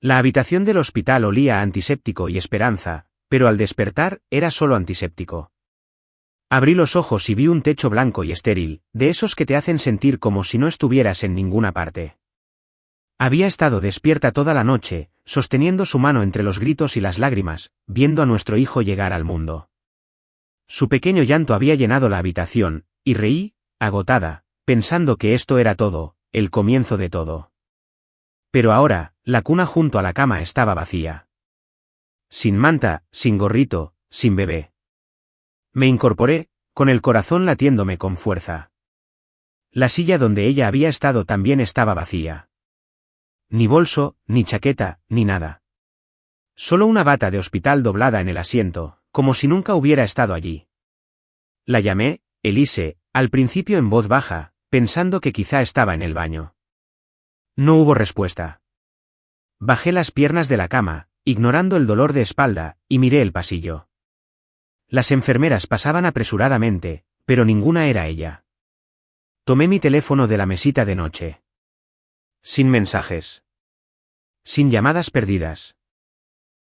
La habitación del hospital olía a antiséptico y esperanza, pero al despertar era solo antiséptico. Abrí los ojos y vi un techo blanco y estéril, de esos que te hacen sentir como si no estuvieras en ninguna parte. Había estado despierta toda la noche, sosteniendo su mano entre los gritos y las lágrimas, viendo a nuestro hijo llegar al mundo. Su pequeño llanto había llenado la habitación, y reí, agotada, pensando que esto era todo, el comienzo de todo. Pero ahora, la cuna junto a la cama estaba vacía. Sin manta, sin gorrito, sin bebé. Me incorporé, con el corazón latiéndome con fuerza. La silla donde ella había estado también estaba vacía. Ni bolso, ni chaqueta, ni nada. Solo una bata de hospital doblada en el asiento, como si nunca hubiera estado allí. La llamé, Elise, al principio en voz baja, pensando que quizá estaba en el baño. No hubo respuesta. Bajé las piernas de la cama, ignorando el dolor de espalda, y miré el pasillo. Las enfermeras pasaban apresuradamente, pero ninguna era ella. Tomé mi teléfono de la mesita de noche. Sin mensajes. Sin llamadas perdidas.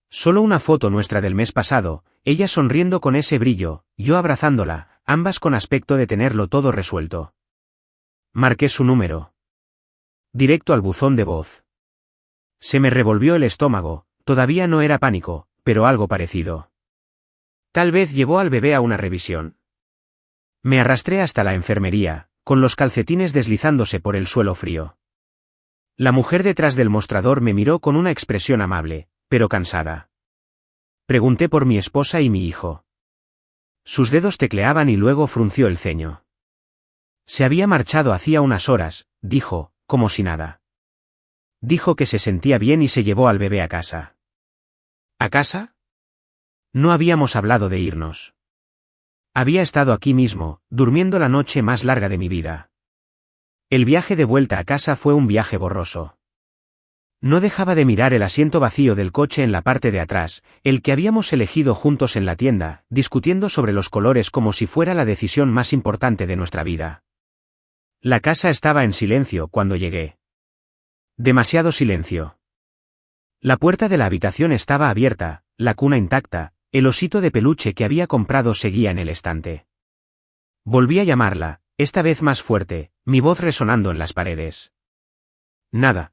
Solo una foto nuestra del mes pasado, ella sonriendo con ese brillo, yo abrazándola, ambas con aspecto de tenerlo todo resuelto. Marqué su número. Directo al buzón de voz. Se me revolvió el estómago, todavía no era pánico, pero algo parecido. Tal vez llevó al bebé a una revisión. Me arrastré hasta la enfermería, con los calcetines deslizándose por el suelo frío. La mujer detrás del mostrador me miró con una expresión amable, pero cansada. Pregunté por mi esposa y mi hijo. Sus dedos tecleaban y luego frunció el ceño. Se había marchado hacía unas horas, dijo, como si nada. Dijo que se sentía bien y se llevó al bebé a casa. ¿A casa? No habíamos hablado de irnos. Había estado aquí mismo, durmiendo la noche más larga de mi vida. El viaje de vuelta a casa fue un viaje borroso. No dejaba de mirar el asiento vacío del coche en la parte de atrás, el que habíamos elegido juntos en la tienda, discutiendo sobre los colores como si fuera la decisión más importante de nuestra vida. La casa estaba en silencio cuando llegué. Demasiado silencio. La puerta de la habitación estaba abierta, la cuna intacta, el osito de peluche que había comprado seguía en el estante. Volví a llamarla, esta vez más fuerte, mi voz resonando en las paredes. Nada.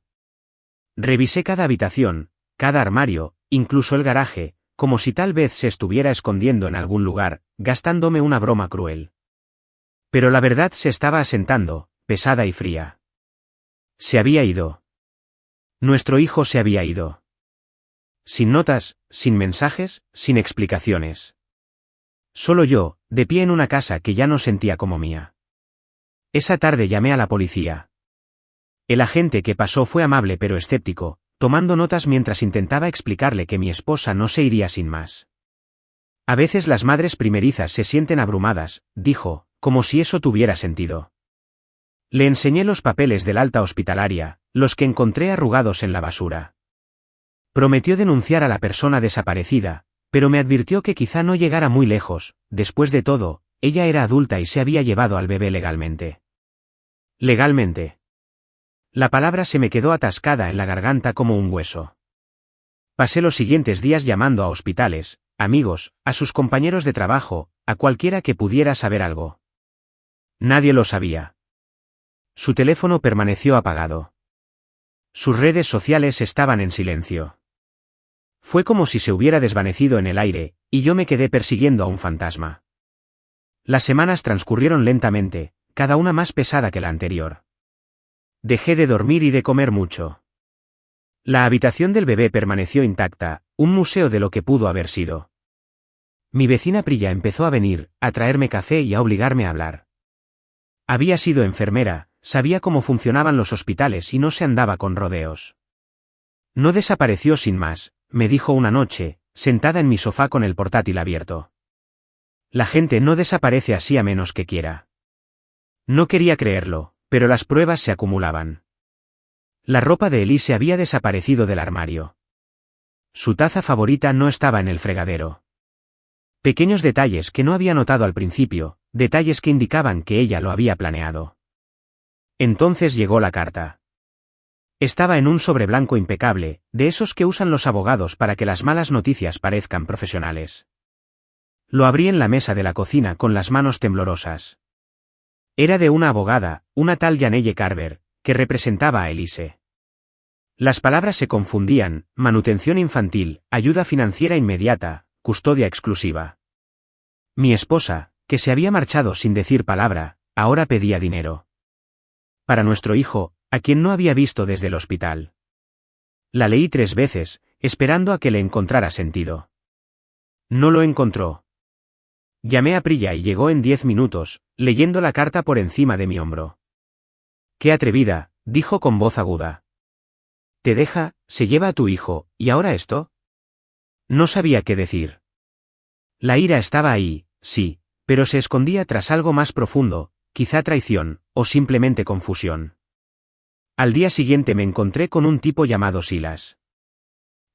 Revisé cada habitación, cada armario, incluso el garaje, como si tal vez se estuviera escondiendo en algún lugar, gastándome una broma cruel. Pero la verdad se estaba asentando, pesada y fría. Se había ido. Nuestro hijo se había ido. Sin notas, sin mensajes, sin explicaciones. Solo yo, de pie en una casa que ya no sentía como mía. Esa tarde llamé a la policía. El agente que pasó fue amable pero escéptico, tomando notas mientras intentaba explicarle que mi esposa no se iría sin más. A veces las madres primerizas se sienten abrumadas, dijo, como si eso tuviera sentido. Le enseñé los papeles del alta hospitalaria, los que encontré arrugados en la basura. Prometió denunciar a la persona desaparecida, pero me advirtió que quizá no llegara muy lejos, después de todo, ella era adulta y se había llevado al bebé legalmente. Legalmente. La palabra se me quedó atascada en la garganta como un hueso. Pasé los siguientes días llamando a hospitales, amigos, a sus compañeros de trabajo, a cualquiera que pudiera saber algo. Nadie lo sabía. Su teléfono permaneció apagado. Sus redes sociales estaban en silencio. Fue como si se hubiera desvanecido en el aire, y yo me quedé persiguiendo a un fantasma. Las semanas transcurrieron lentamente, cada una más pesada que la anterior. Dejé de dormir y de comer mucho. La habitación del bebé permaneció intacta, un museo de lo que pudo haber sido. Mi vecina Priya empezó a venir, a traerme café y a obligarme a hablar. Había sido enfermera, sabía cómo funcionaban los hospitales y no se andaba con rodeos. No desapareció sin más, me dijo una noche, sentada en mi sofá con el portátil abierto. La gente no desaparece así a menos que quiera. No quería creerlo, pero las pruebas se acumulaban. La ropa de Elise había desaparecido del armario. Su taza favorita no estaba en el fregadero. Pequeños detalles que no había notado al principio, detalles que indicaban que ella lo había planeado. Entonces llegó la carta. Estaba en un sobre blanco impecable, de esos que usan los abogados para que las malas noticias parezcan profesionales. Lo abrí en la mesa de la cocina con las manos temblorosas. Era de una abogada, una tal Janelle Carver, que representaba a Elise. Las palabras se confundían: manutención infantil, ayuda financiera inmediata, custodia exclusiva. Mi esposa, que se había marchado sin decir palabra, ahora pedía dinero. Para nuestro hijo, a quien no había visto desde el hospital. La leí 3 veces, esperando a que le encontrara sentido. No lo encontró. Llamé a Priya y llegó en 10 minutos, leyendo la carta por encima de mi hombro. «Qué atrevida», dijo con voz aguda. «Te deja, se lleva a tu hijo, ¿y ahora esto?». No sabía qué decir. La ira estaba ahí, sí, pero se escondía tras algo más profundo, quizá traición, o simplemente confusión. Al día siguiente me encontré con un tipo llamado Silas.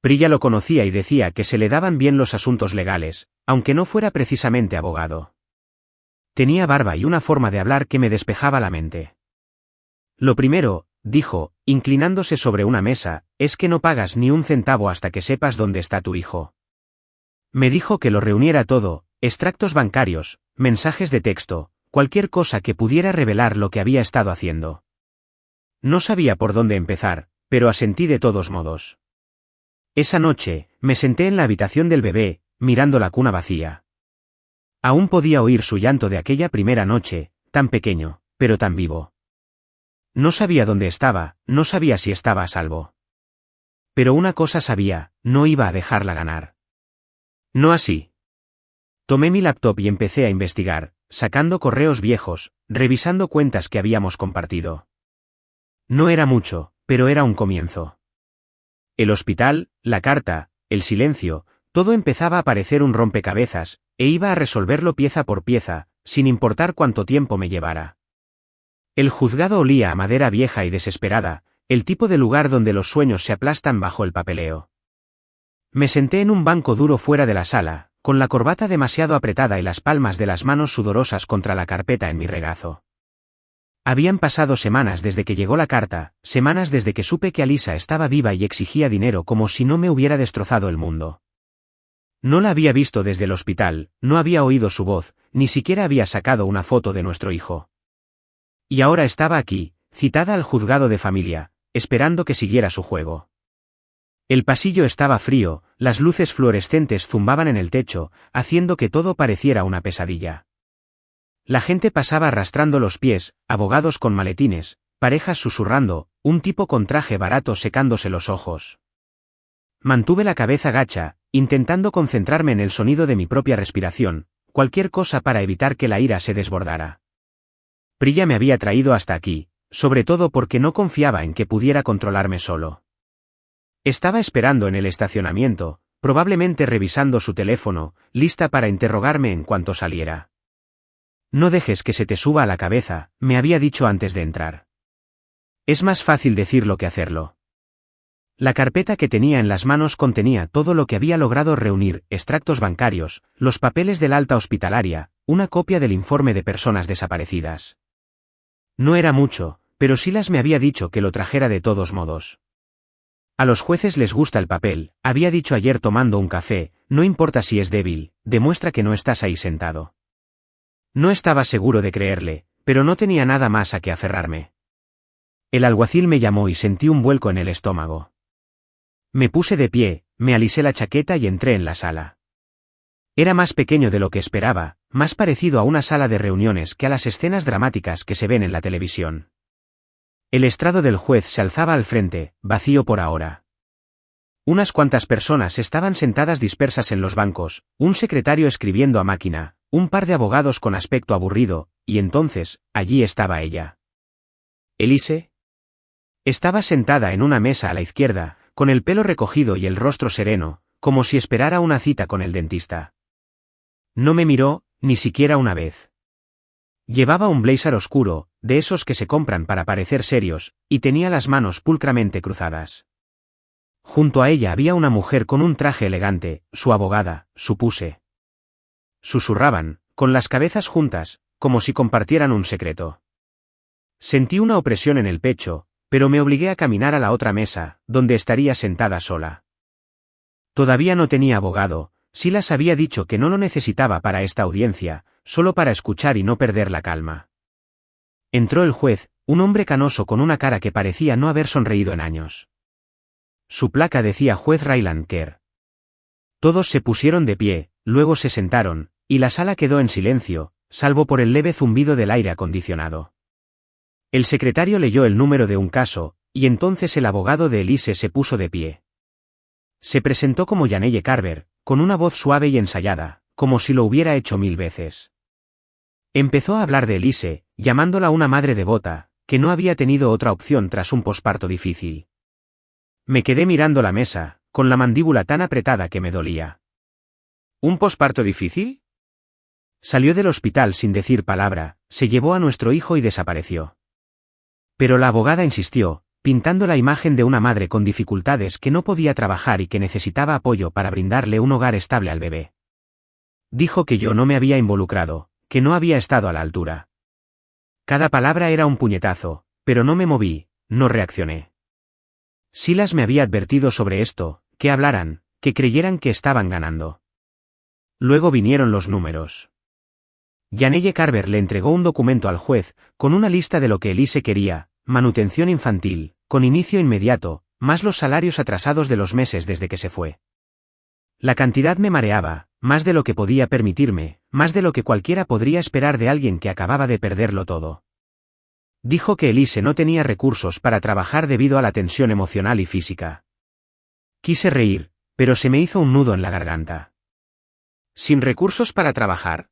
Priya lo conocía y decía que se le daban bien los asuntos legales, aunque no fuera precisamente abogado. Tenía barba y una forma de hablar que me despejaba la mente. «Lo primero», dijo, inclinándose sobre una mesa, «es que no pagas ni un centavo hasta que sepas dónde está tu hijo». Me dijo que lo reuniera todo, extractos bancarios, mensajes de texto, cualquier cosa que pudiera revelar lo que había estado haciendo. No sabía por dónde empezar, pero asentí de todos modos. Esa noche, me senté en la habitación del bebé, mirando la cuna vacía. Aún podía oír su llanto de aquella primera noche, tan pequeño, pero tan vivo. No sabía dónde estaba, no sabía si estaba a salvo. Pero una cosa sabía, no iba a dejarla ganar. No así. Tomé mi laptop y empecé a investigar, sacando correos viejos, revisando cuentas que habíamos compartido. No era mucho, pero era un comienzo. El hospital, la carta, el silencio, todo empezaba a parecer un rompecabezas, e iba a resolverlo pieza por pieza, sin importar cuánto tiempo me llevara. El juzgado olía a madera vieja y desesperada, el tipo de lugar donde los sueños se aplastan bajo el papeleo. Me senté en un banco duro fuera de la sala, con la corbata demasiado apretada y las palmas de las manos sudorosas contra la carpeta en mi regazo. Habían pasado semanas desde que llegó la carta, semanas desde que supe que Alisa estaba viva y exigía dinero como si no me hubiera destrozado el mundo. No la había visto desde el hospital, no había oído su voz, ni siquiera había sacado una foto de nuestro hijo. Y ahora estaba aquí, citada al juzgado de familia, esperando que siguiera su juego. El pasillo estaba frío, las luces fluorescentes zumbaban en el techo, haciendo que todo pareciera una pesadilla. La gente pasaba arrastrando los pies, abogados con maletines, parejas susurrando, un tipo con traje barato secándose los ojos. Mantuve la cabeza gacha, intentando concentrarme en el sonido de mi propia respiración, cualquier cosa para evitar que la ira se desbordara. Priya me había traído hasta aquí, sobre todo porque no confiaba en que pudiera controlarme solo. Estaba esperando en el estacionamiento, probablemente revisando su teléfono, lista para interrogarme en cuanto saliera. «No dejes que se te suba a la cabeza», me había dicho antes de entrar. «Es más fácil decirlo que hacerlo». La carpeta que tenía en las manos contenía todo lo que había logrado reunir: extractos bancarios, los papeles del alta hospitalaria, una copia del informe de personas desaparecidas. No era mucho, pero Silas me había dicho que lo trajera de todos modos. «A los jueces les gusta el papel», había dicho ayer tomando un café, «no importa si es débil, demuestra que no estás ahí sentado». No estaba seguro de creerle, pero no tenía nada más a que aferrarme. El alguacil me llamó y sentí un vuelco en el estómago. Me puse de pie, me alisé la chaqueta y entré en la sala. Era más pequeño de lo que esperaba, más parecido a una sala de reuniones que a las escenas dramáticas que se ven en la televisión. El estrado del juez se alzaba al frente, vacío por ahora. Unas cuantas personas estaban sentadas dispersas en los bancos, un secretario escribiendo a máquina, un par de abogados con aspecto aburrido, y entonces, allí estaba ella. ¿Elise? Estaba sentada en una mesa a la izquierda, con el pelo recogido y el rostro sereno, como si esperara una cita con el dentista. No me miró, ni siquiera una vez. Llevaba un blazer oscuro, de esos que se compran para parecer serios, y tenía las manos pulcramente cruzadas. Junto a ella había una mujer con un traje elegante, su abogada, supuse. Susurraban, con las cabezas juntas, como si compartieran un secreto. Sentí una opresión en el pecho, pero me obligué a caminar a la otra mesa, donde estaría sentada sola. Todavía no tenía abogado. Silas había dicho que no lo necesitaba para esta audiencia, solo para escuchar y no perder la calma. Entró el juez, un hombre canoso con una cara que parecía no haber sonreído en años. Su placa decía Juez Ryland Kerr. Todos se pusieron de pie, luego se sentaron, y la sala quedó en silencio, salvo por el leve zumbido del aire acondicionado. El secretario leyó el número de un caso, y entonces el abogado de Elise se puso de pie. Se presentó como Janelle Carver, con una voz suave y ensayada, como si lo hubiera hecho 1000 veces. Empezó a hablar de Elise, llamándola una madre devota, que no había tenido otra opción tras un posparto difícil. Me quedé mirando la mesa, con la mandíbula tan apretada que me dolía. ¿Un posparto difícil? Salió del hospital sin decir palabra, se llevó a nuestro hijo y desapareció. Pero la abogada insistió, pintando la imagen de una madre con dificultades que no podía trabajar y que necesitaba apoyo para brindarle un hogar estable al bebé. Dijo que yo no me había involucrado, que no había estado a la altura. Cada palabra era un puñetazo, pero no me moví, no reaccioné. Silas me había advertido sobre esto, que hablaran, que creyeran que estaban ganando. Luego vinieron los números. Janelle Carver le entregó un documento al juez, con una lista de lo que Elise quería: manutención infantil, con inicio inmediato, más los salarios atrasados de los meses desde que se fue. La cantidad me mareaba, más de lo que podía permitirme, más de lo que cualquiera podría esperar de alguien que acababa de perderlo todo. Dijo que Elise no tenía recursos para trabajar debido a la tensión emocional y física. Quise reír, pero se me hizo un nudo en la garganta. ¿Sin recursos para trabajar?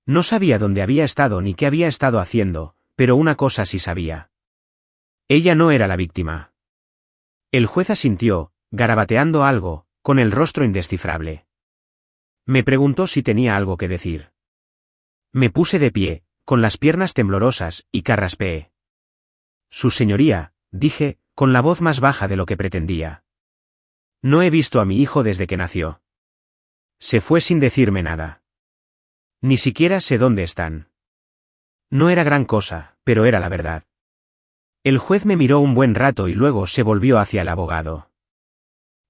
No sabía dónde había estado ni qué había estado haciendo, pero una cosa sí sabía. Ella no era la víctima. El juez asintió, garabateando algo, con el rostro indescifrable. Me preguntó si tenía algo que decir. Me puse de pie, con las piernas temblorosas, y carraspeé. Su señoría, dije, con la voz más baja de lo que pretendía. No he visto a mi hijo desde que nació. Se fue sin decirme nada. Ni siquiera sé dónde están. No era gran cosa, pero era la verdad. El juez me miró un buen rato y luego se volvió hacia el abogado.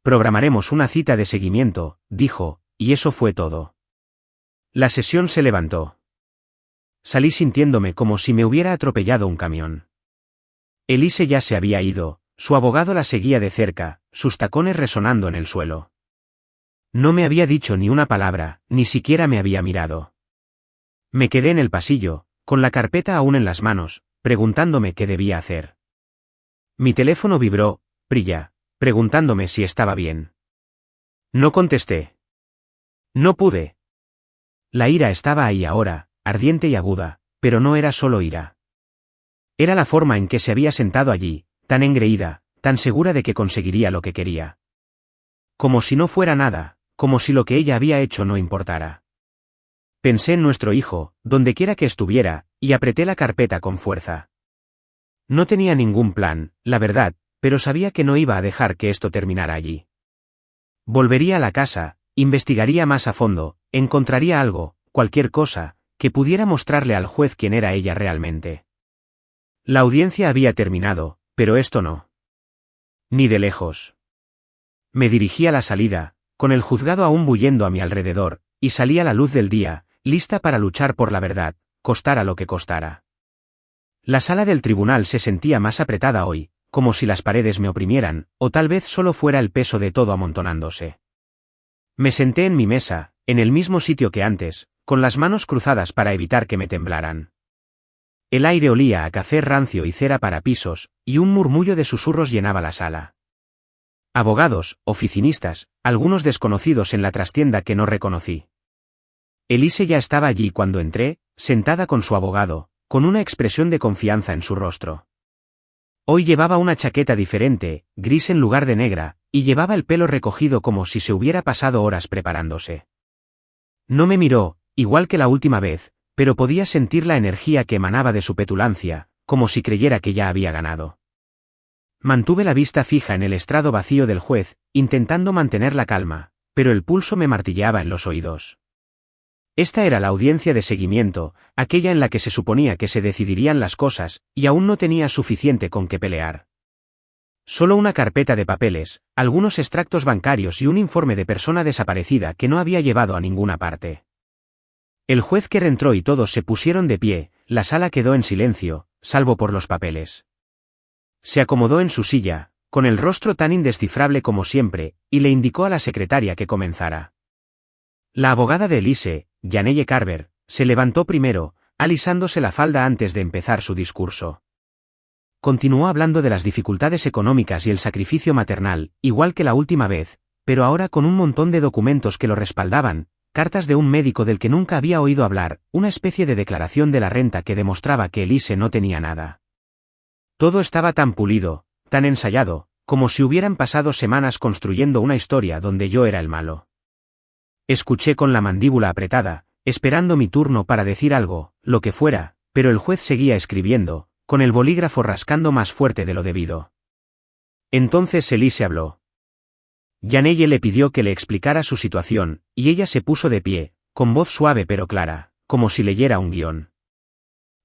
Programaremos una cita de seguimiento, dijo, y eso fue todo. La sesión se levantó. Salí sintiéndome como si me hubiera atropellado un camión. Elise ya se había ido, su abogado la seguía de cerca, sus tacones resonando en el suelo. No me había dicho ni una palabra, ni siquiera me había mirado. Me quedé en el pasillo, con la carpeta aún en las manos, preguntándome qué debía hacer. Mi teléfono vibró, preguntándome si estaba bien. No contesté. No pude. La ira estaba ahí ahora, ardiente y aguda, pero no era solo ira. Era la forma en que se había sentado allí, tan engreída, tan segura de que conseguiría lo que quería. Como si no fuera nada, como si lo que ella había hecho no importara. Pensé en nuestro hijo, dondequiera que estuviera, y apreté la carpeta con fuerza. No tenía ningún plan, la verdad, pero sabía que no iba a dejar que esto terminara allí. Volvería a la casa, investigaría más a fondo, encontraría algo, cualquier cosa, que pudiera mostrarle al juez quién era ella realmente. La audiencia había terminado, pero esto no. Ni de lejos. Me dirigí a la salida, con el juzgado aún bullendo a mi alrededor, y salí a la luz del día, lista para luchar por la verdad, costara lo que costara. La sala del tribunal se sentía más apretada hoy, como si las paredes me oprimieran, o tal vez solo fuera el peso de todo amontonándose. Me senté en mi mesa, en el mismo sitio que antes, con las manos cruzadas para evitar que me temblaran. El aire olía a café rancio y cera para pisos, y un murmullo de susurros llenaba la sala. Abogados, oficinistas, algunos desconocidos en la trastienda que no reconocí. Elise ya estaba allí cuando entré, sentada con su abogado, con una expresión de confianza en su rostro. Hoy llevaba una chaqueta diferente, gris en lugar de negra, y llevaba el pelo recogido como si se hubiera pasado horas preparándose. No me miró, igual que la última vez, pero podía sentir la energía que emanaba de su petulancia, como si creyera que ya había ganado. Mantuve la vista fija en el estrado vacío del juez, intentando mantener la calma, pero el pulso me martilleaba en los oídos. Esta era la audiencia de seguimiento, aquella en la que se suponía que se decidirían las cosas, y aún no tenía suficiente con qué pelear. Solo una carpeta de papeles, algunos extractos bancarios y un informe de persona desaparecida que no había llevado a ninguna parte. El juez que entró y todos se pusieron de pie, la sala quedó en silencio, salvo por los papeles. Se acomodó en su silla, con el rostro tan indescifrable como siempre, y le indicó a la secretaria que comenzara. La abogada de Elise, Janelle Carver, se levantó primero, alisándose la falda antes de empezar su discurso. Continuó hablando de las dificultades económicas y el sacrificio maternal, igual que la última vez, pero ahora con un montón de documentos que lo respaldaban, cartas de un médico del que nunca había oído hablar, una especie de declaración de la renta que demostraba que Elise no tenía nada. Todo estaba tan pulido, tan ensayado, como si hubieran pasado semanas construyendo una historia donde yo era el malo. Escuché con la mandíbula apretada, esperando mi turno para decir algo, lo que fuera, pero el juez seguía escribiendo, con el bolígrafo rascando más fuerte de lo debido. Entonces Elise habló. Janelle le pidió que le explicara su situación, y ella se puso de pie, con voz suave pero clara, como si leyera un guión.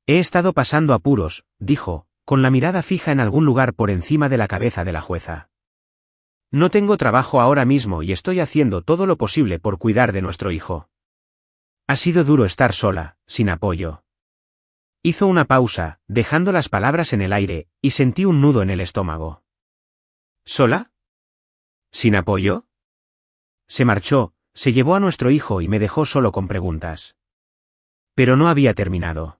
He estado pasando apuros, dijo, con la mirada fija en algún lugar por encima de la cabeza de la jueza. No tengo trabajo ahora mismo y estoy haciendo todo lo posible por cuidar de nuestro hijo. Ha sido duro estar sola, sin apoyo. Hizo una pausa, dejando las palabras en el aire, y sentí un nudo en el estómago. ¿Sola? ¿Sin apoyo? Se marchó, se llevó a nuestro hijo y me dejó solo con preguntas. Pero no había terminado.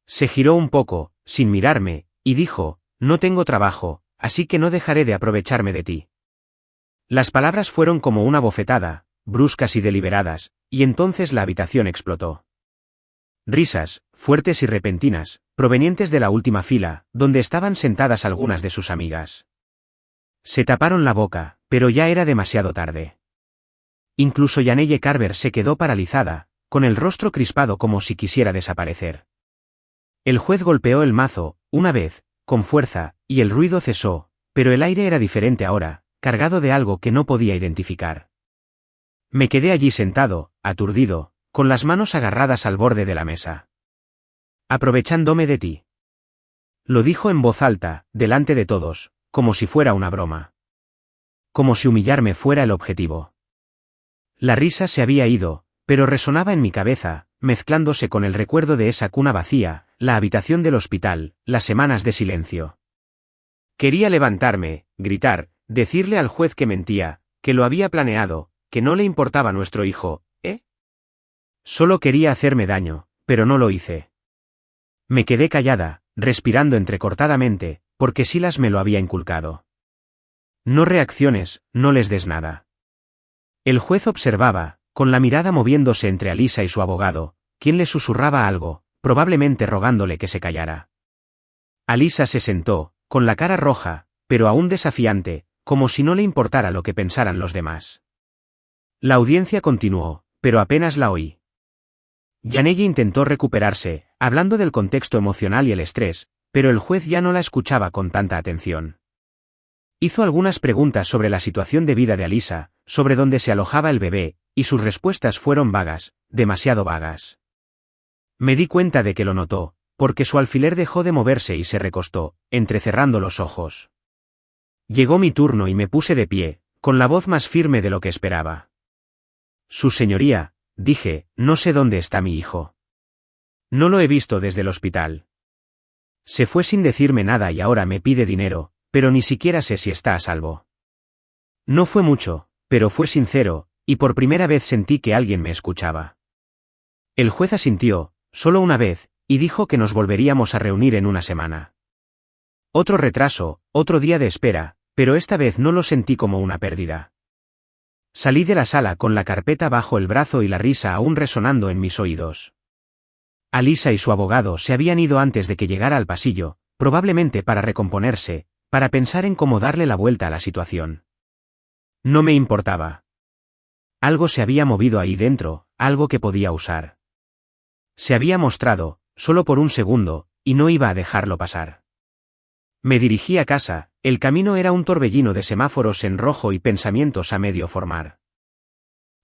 Se giró un poco, sin mirarme, y dijo, no tengo trabajo, así que no dejaré de aprovecharme de ti. Las palabras fueron como una bofetada, bruscas y deliberadas, y entonces la habitación explotó. Risas, fuertes y repentinas, provenientes de la última fila, donde estaban sentadas algunas de sus amigas. Se taparon la boca, pero ya era demasiado tarde. Incluso Janelle Carver se quedó paralizada, con el rostro crispado como si quisiera desaparecer. El juez golpeó el mazo, una vez, con fuerza, y el ruido cesó, pero el aire era diferente ahora, cargado de algo que no podía identificar. Me quedé allí sentado, aturdido, con las manos agarradas al borde de la mesa. Aprovechándome de ti. Lo dijo en voz alta, delante de todos, como si fuera una broma. Como si humillarme fuera el objetivo. La risa se había ido, pero resonaba en mi cabeza, mezclándose con el recuerdo de esa cuna vacía, la habitación del hospital, las semanas de silencio. Quería levantarme, gritar, decirle al juez que mentía, que lo había planeado, que no le importaba nuestro hijo, ¿eh? Solo quería hacerme daño, pero no lo hice. Me quedé callada, respirando entrecortadamente, porque Silas me lo había inculcado. No reacciones, no les des nada. El juez observaba, con la mirada moviéndose entre Alisa y su abogado, quien le susurraba algo, probablemente rogándole que se callara. Alisa se sentó, con la cara roja, pero aún desafiante, como si no le importara lo que pensaran los demás. La audiencia continuó, pero apenas la oí. Janelle intentó recuperarse, hablando del contexto emocional y el estrés, pero el juez ya no la escuchaba con tanta atención. Hizo algunas preguntas sobre la situación de vida de Alisa, sobre dónde se alojaba el bebé, y sus respuestas fueron vagas, demasiado vagas. Me di cuenta de que lo notó, porque su alfiler dejó de moverse y se recostó, entrecerrando los ojos. Llegó mi turno y me puse de pie, con la voz más firme de lo que esperaba. Su señoría, dije, no sé dónde está mi hijo. No lo he visto desde el hospital. Se fue sin decirme nada y ahora me pide dinero, pero ni siquiera sé si está a salvo. No fue mucho, pero fue sincero, y por primera vez sentí que alguien me escuchaba. El juez asintió, solo una vez, y dijo que nos volveríamos a reunir en una semana. Otro retraso, otro día de espera, pero esta vez no lo sentí como una pérdida. Salí de la sala con la carpeta bajo el brazo y la risa aún resonando en mis oídos. Alisa y su abogado se habían ido antes de que llegara al pasillo, probablemente para recomponerse, para pensar en cómo darle la vuelta a la situación. No me importaba. Algo se había movido ahí dentro, algo que podía usar. Se había mostrado, solo por un segundo, y no iba a dejarlo pasar. Me dirigí a casa, el camino era un torbellino de semáforos en rojo y pensamientos a medio formar.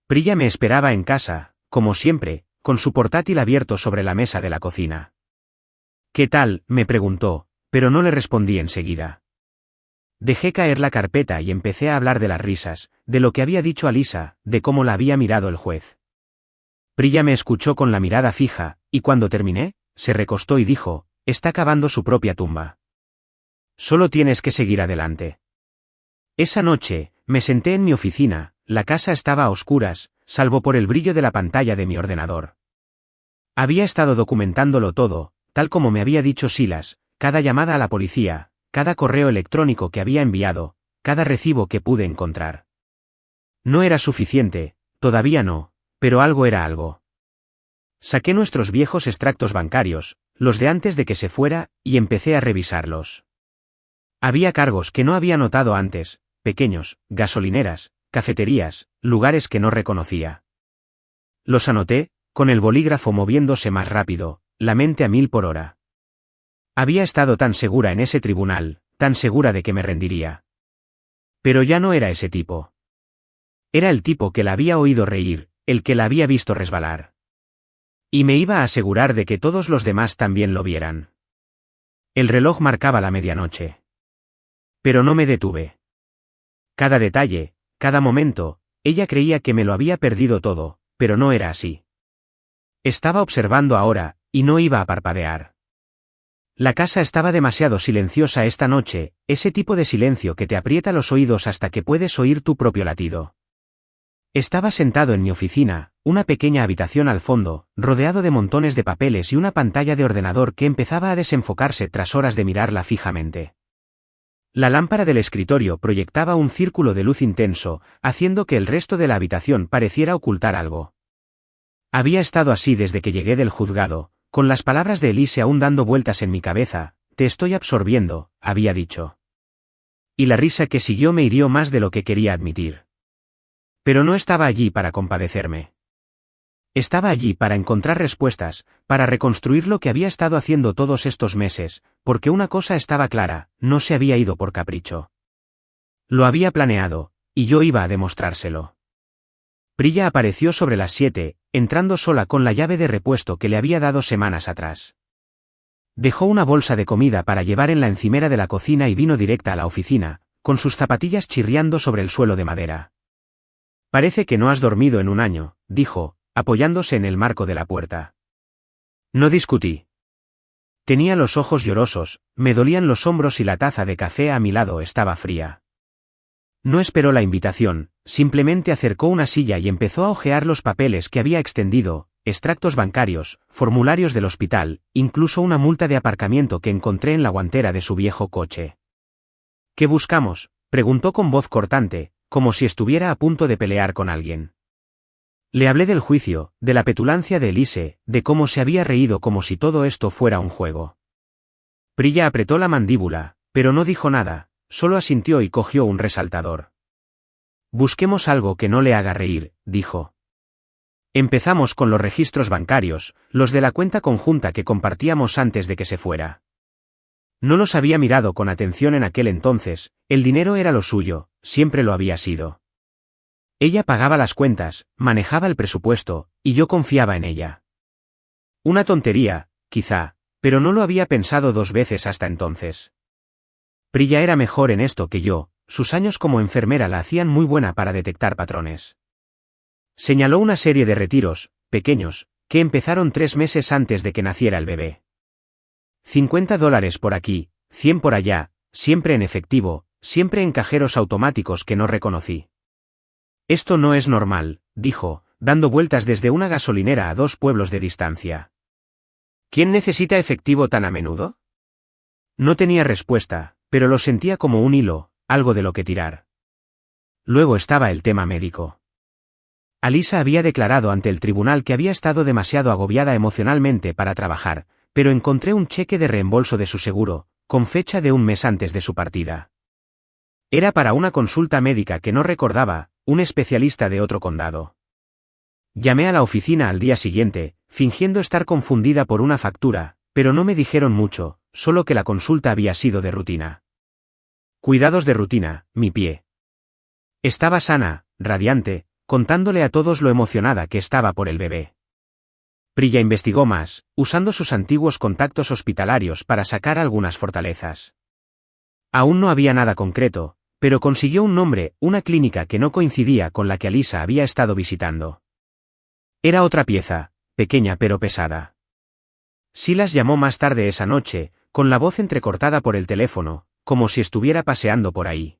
Priya me esperaba en casa, como siempre, con su portátil abierto sobre la mesa de la cocina. «¿Qué tal?», me preguntó, pero no le respondí enseguida. Dejé caer la carpeta y empecé a hablar de las risas, de lo que había dicho a Lisa, de cómo la había mirado el juez. Priya me escuchó con la mirada fija, y cuando terminé, se recostó y dijo: «Está cavando su propia tumba. Solo tienes que seguir adelante». Esa noche, me senté en mi oficina, la casa estaba a oscuras, salvo por el brillo de la pantalla de mi ordenador. Había estado documentándolo todo, tal como me había dicho Silas, cada llamada a la policía, cada correo electrónico que había enviado, cada recibo que pude encontrar. No era suficiente, todavía no, pero algo era algo. Saqué nuestros viejos extractos bancarios, los de antes de que se fuera, y empecé a revisarlos. Había cargos que no había notado antes, pequeños, gasolineras, cafeterías, lugares que no reconocía. Los anoté, con el bolígrafo moviéndose más rápido, la mente a 1000 por hora. Había estado tan segura en ese tribunal, tan segura de que me rendiría. Pero ya no era ese tipo. Era el tipo que la había oído reír, el que la había visto resbalar. Y me iba a asegurar de que todos los demás también lo vieran. El reloj marcaba la medianoche. Pero no me detuve. Cada detalle, cada momento, ella creía que me lo había perdido todo, pero no era así. Estaba observando ahora, y no iba a parpadear. La casa estaba demasiado silenciosa esta noche, ese tipo de silencio que te aprieta los oídos hasta que puedes oír tu propio latido. Estaba sentado en mi oficina, una pequeña habitación al fondo, rodeado de montones de papeles y una pantalla de ordenador que empezaba a desenfocarse tras horas de mirarla fijamente. La lámpara del escritorio proyectaba un círculo de luz intenso, haciendo que el resto de la habitación pareciera ocultar algo. Había estado así desde que llegué del juzgado, con las palabras de Elise aún dando vueltas en mi cabeza: «Te estoy absorbiendo», había dicho. Y la risa que siguió me hirió más de lo que quería admitir. Pero no estaba allí para compadecerme. Estaba allí para encontrar respuestas, para reconstruir lo que había estado haciendo todos estos meses, porque una cosa estaba clara: no se había ido por capricho. Lo había planeado, y yo iba a demostrárselo. Priya apareció sobre las 7, entrando sola con la llave de repuesto que le había dado semanas atrás. Dejó una bolsa de comida para llevar en la encimera de la cocina y vino directa a la oficina, con sus zapatillas chirriando sobre el suelo de madera. «Parece que no has dormido en un año», dijo, apoyándose en el marco de la puerta. No discutí. Tenía los ojos llorosos, me dolían los hombros y la taza de café a mi lado estaba fría. No esperó la invitación, simplemente acercó una silla y empezó a hojear los papeles que había extendido, extractos bancarios, formularios del hospital, incluso una multa de aparcamiento que encontré en la guantera de su viejo coche. «¿Qué buscamos?», preguntó con voz cortante, como si estuviera a punto de pelear con alguien. Le hablé del juicio, de la petulancia de Elise, de cómo se había reído como si todo esto fuera un juego. Priya apretó la mandíbula, pero no dijo nada, solo asintió y cogió un resaltador. «Busquemos algo que no le haga reír», dijo. Empezamos con los registros bancarios, los de la cuenta conjunta que compartíamos antes de que se fuera. No los había mirado con atención en aquel entonces, el dinero era lo suyo, siempre lo había sido. Ella pagaba las cuentas, manejaba el presupuesto, y yo confiaba en ella. Una tontería, quizá, pero no lo había pensado 2 veces hasta entonces. Priya era mejor en esto que yo, sus años como enfermera la hacían muy buena para detectar patrones. Señaló una serie de retiros, pequeños, que empezaron 3 meses antes de que naciera el bebé. $50 por aquí, 100 por allá, siempre en efectivo, siempre en cajeros automáticos que no reconocí. «Esto no es normal», dijo, dando vueltas desde una gasolinera a 2 pueblos de distancia. «¿Quién necesita efectivo tan a menudo?». No tenía respuesta, pero lo sentía como un hilo, algo de lo que tirar. Luego estaba el tema médico. Alisa había declarado ante el tribunal que había estado demasiado agobiada emocionalmente para trabajar, pero encontré un cheque de reembolso de su seguro, con fecha de 1 mes antes de su partida. Era para una consulta médica que no recordaba, un especialista de otro condado. Llamé a la oficina al día siguiente, fingiendo estar confundida por una factura, pero no me dijeron mucho, solo que la consulta había sido de rutina. Cuidados de rutina, mi pie. Estaba sana, radiante, contándole a todos lo emocionada que estaba por el bebé. Priya investigó más, usando sus antiguos contactos hospitalarios para sacar algunas fortalezas. Aún no había nada concreto, pero consiguió un nombre, una clínica que no coincidía con la que Alisa había estado visitando. Era otra pieza, pequeña pero pesada. Silas llamó más tarde esa noche, con la voz entrecortada por el teléfono, como si estuviera paseando por ahí.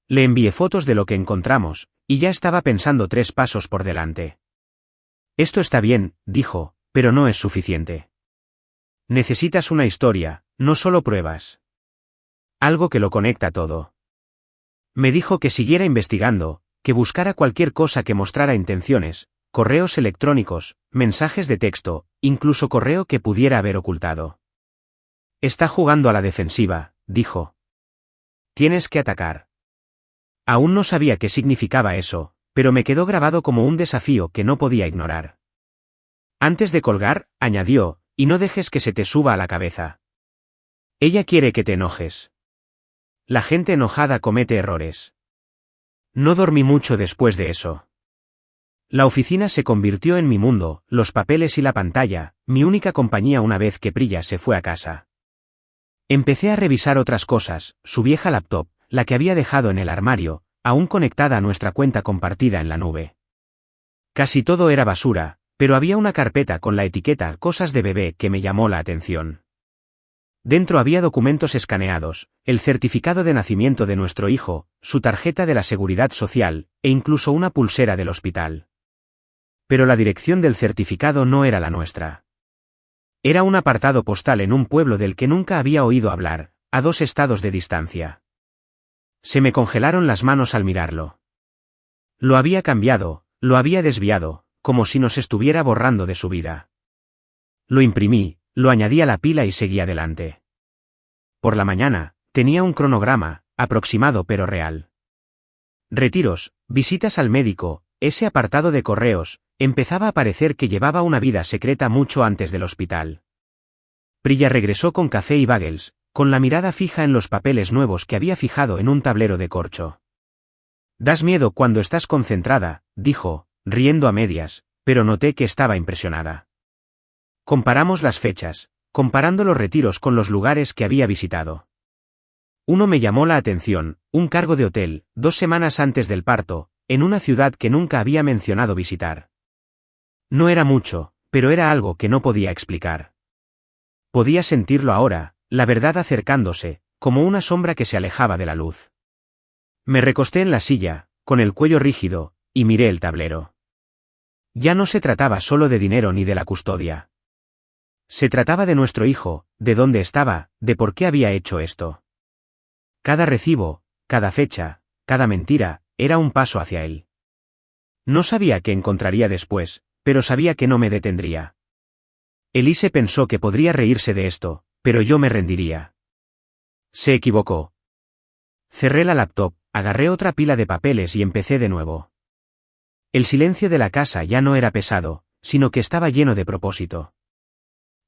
Le envié fotos de lo que encontramos, y ya estaba pensando 3 pasos por delante. Esto está bien, dijo, pero no es suficiente. Necesitas una historia, no solo pruebas. Algo que lo conecta todo. Me dijo que siguiera investigando, que buscara cualquier cosa que mostrara intenciones, correos electrónicos, mensajes de texto, incluso correo que pudiera haber ocultado. Está jugando a la defensiva, dijo. Tienes que atacar. Aún no sabía qué significaba eso, pero me quedó grabado como un desafío que no podía ignorar. Antes de colgar, añadió, y no dejes que se te suba a la cabeza. Ella quiere que te enojes. La gente enojada comete errores. No dormí mucho después de eso. La oficina se convirtió en mi mundo, los papeles y la pantalla, mi única compañía una vez que Priya se fue a casa. Empecé a revisar otras cosas, su vieja laptop, la que había dejado en el armario, aún conectada a nuestra cuenta compartida en la nube. Casi todo era basura, pero había una carpeta con la etiqueta Cosas de bebé que me llamó la atención. Dentro había documentos escaneados, el certificado de nacimiento de nuestro hijo, su tarjeta de la Seguridad Social, e incluso una pulsera del hospital. Pero la dirección del certificado no era la nuestra. Era un apartado postal en un pueblo del que nunca había oído hablar, a 2 estados de distancia. Se me congelaron las manos al mirarlo. Lo había cambiado, lo había desviado, como si nos estuviera borrando de su vida. Lo imprimí, lo añadí a la pila y seguí adelante. Por la mañana, tenía un cronograma, aproximado pero real. Retiros, visitas al médico, ese apartado de correos, empezaba a parecer que llevaba una vida secreta mucho antes del hospital. Priya regresó con café y bagels, con la mirada fija en los papeles nuevos que había fijado en un tablero de corcho. Das miedo cuando estás concentrada, dijo, riendo a medias, pero noté que estaba impresionada. Comparamos las fechas, comparando los retiros con los lugares que había visitado. Uno me llamó la atención, un cargo de hotel, 2 semanas antes del parto, en una ciudad que nunca había mencionado visitar. No era mucho, pero era algo que no podía explicar. Podía sentirlo ahora, la verdad acercándose, como una sombra que se alejaba de la luz. Me recosté en la silla, con el cuello rígido, y miré el tablero. Ya no se trataba solo de dinero ni de la custodia. Se trataba de nuestro hijo, de dónde estaba, de por qué había hecho esto. Cada recibo, cada fecha, cada mentira, era un paso hacia él. No sabía qué encontraría después, pero sabía que no me detendría. Elise pensó que podría reírse de esto, pero yo me rendiría. Se equivocó. Cerré la laptop, agarré otra pila de papeles y empecé de nuevo. El silencio de la casa ya no era pesado, sino que estaba lleno de propósito.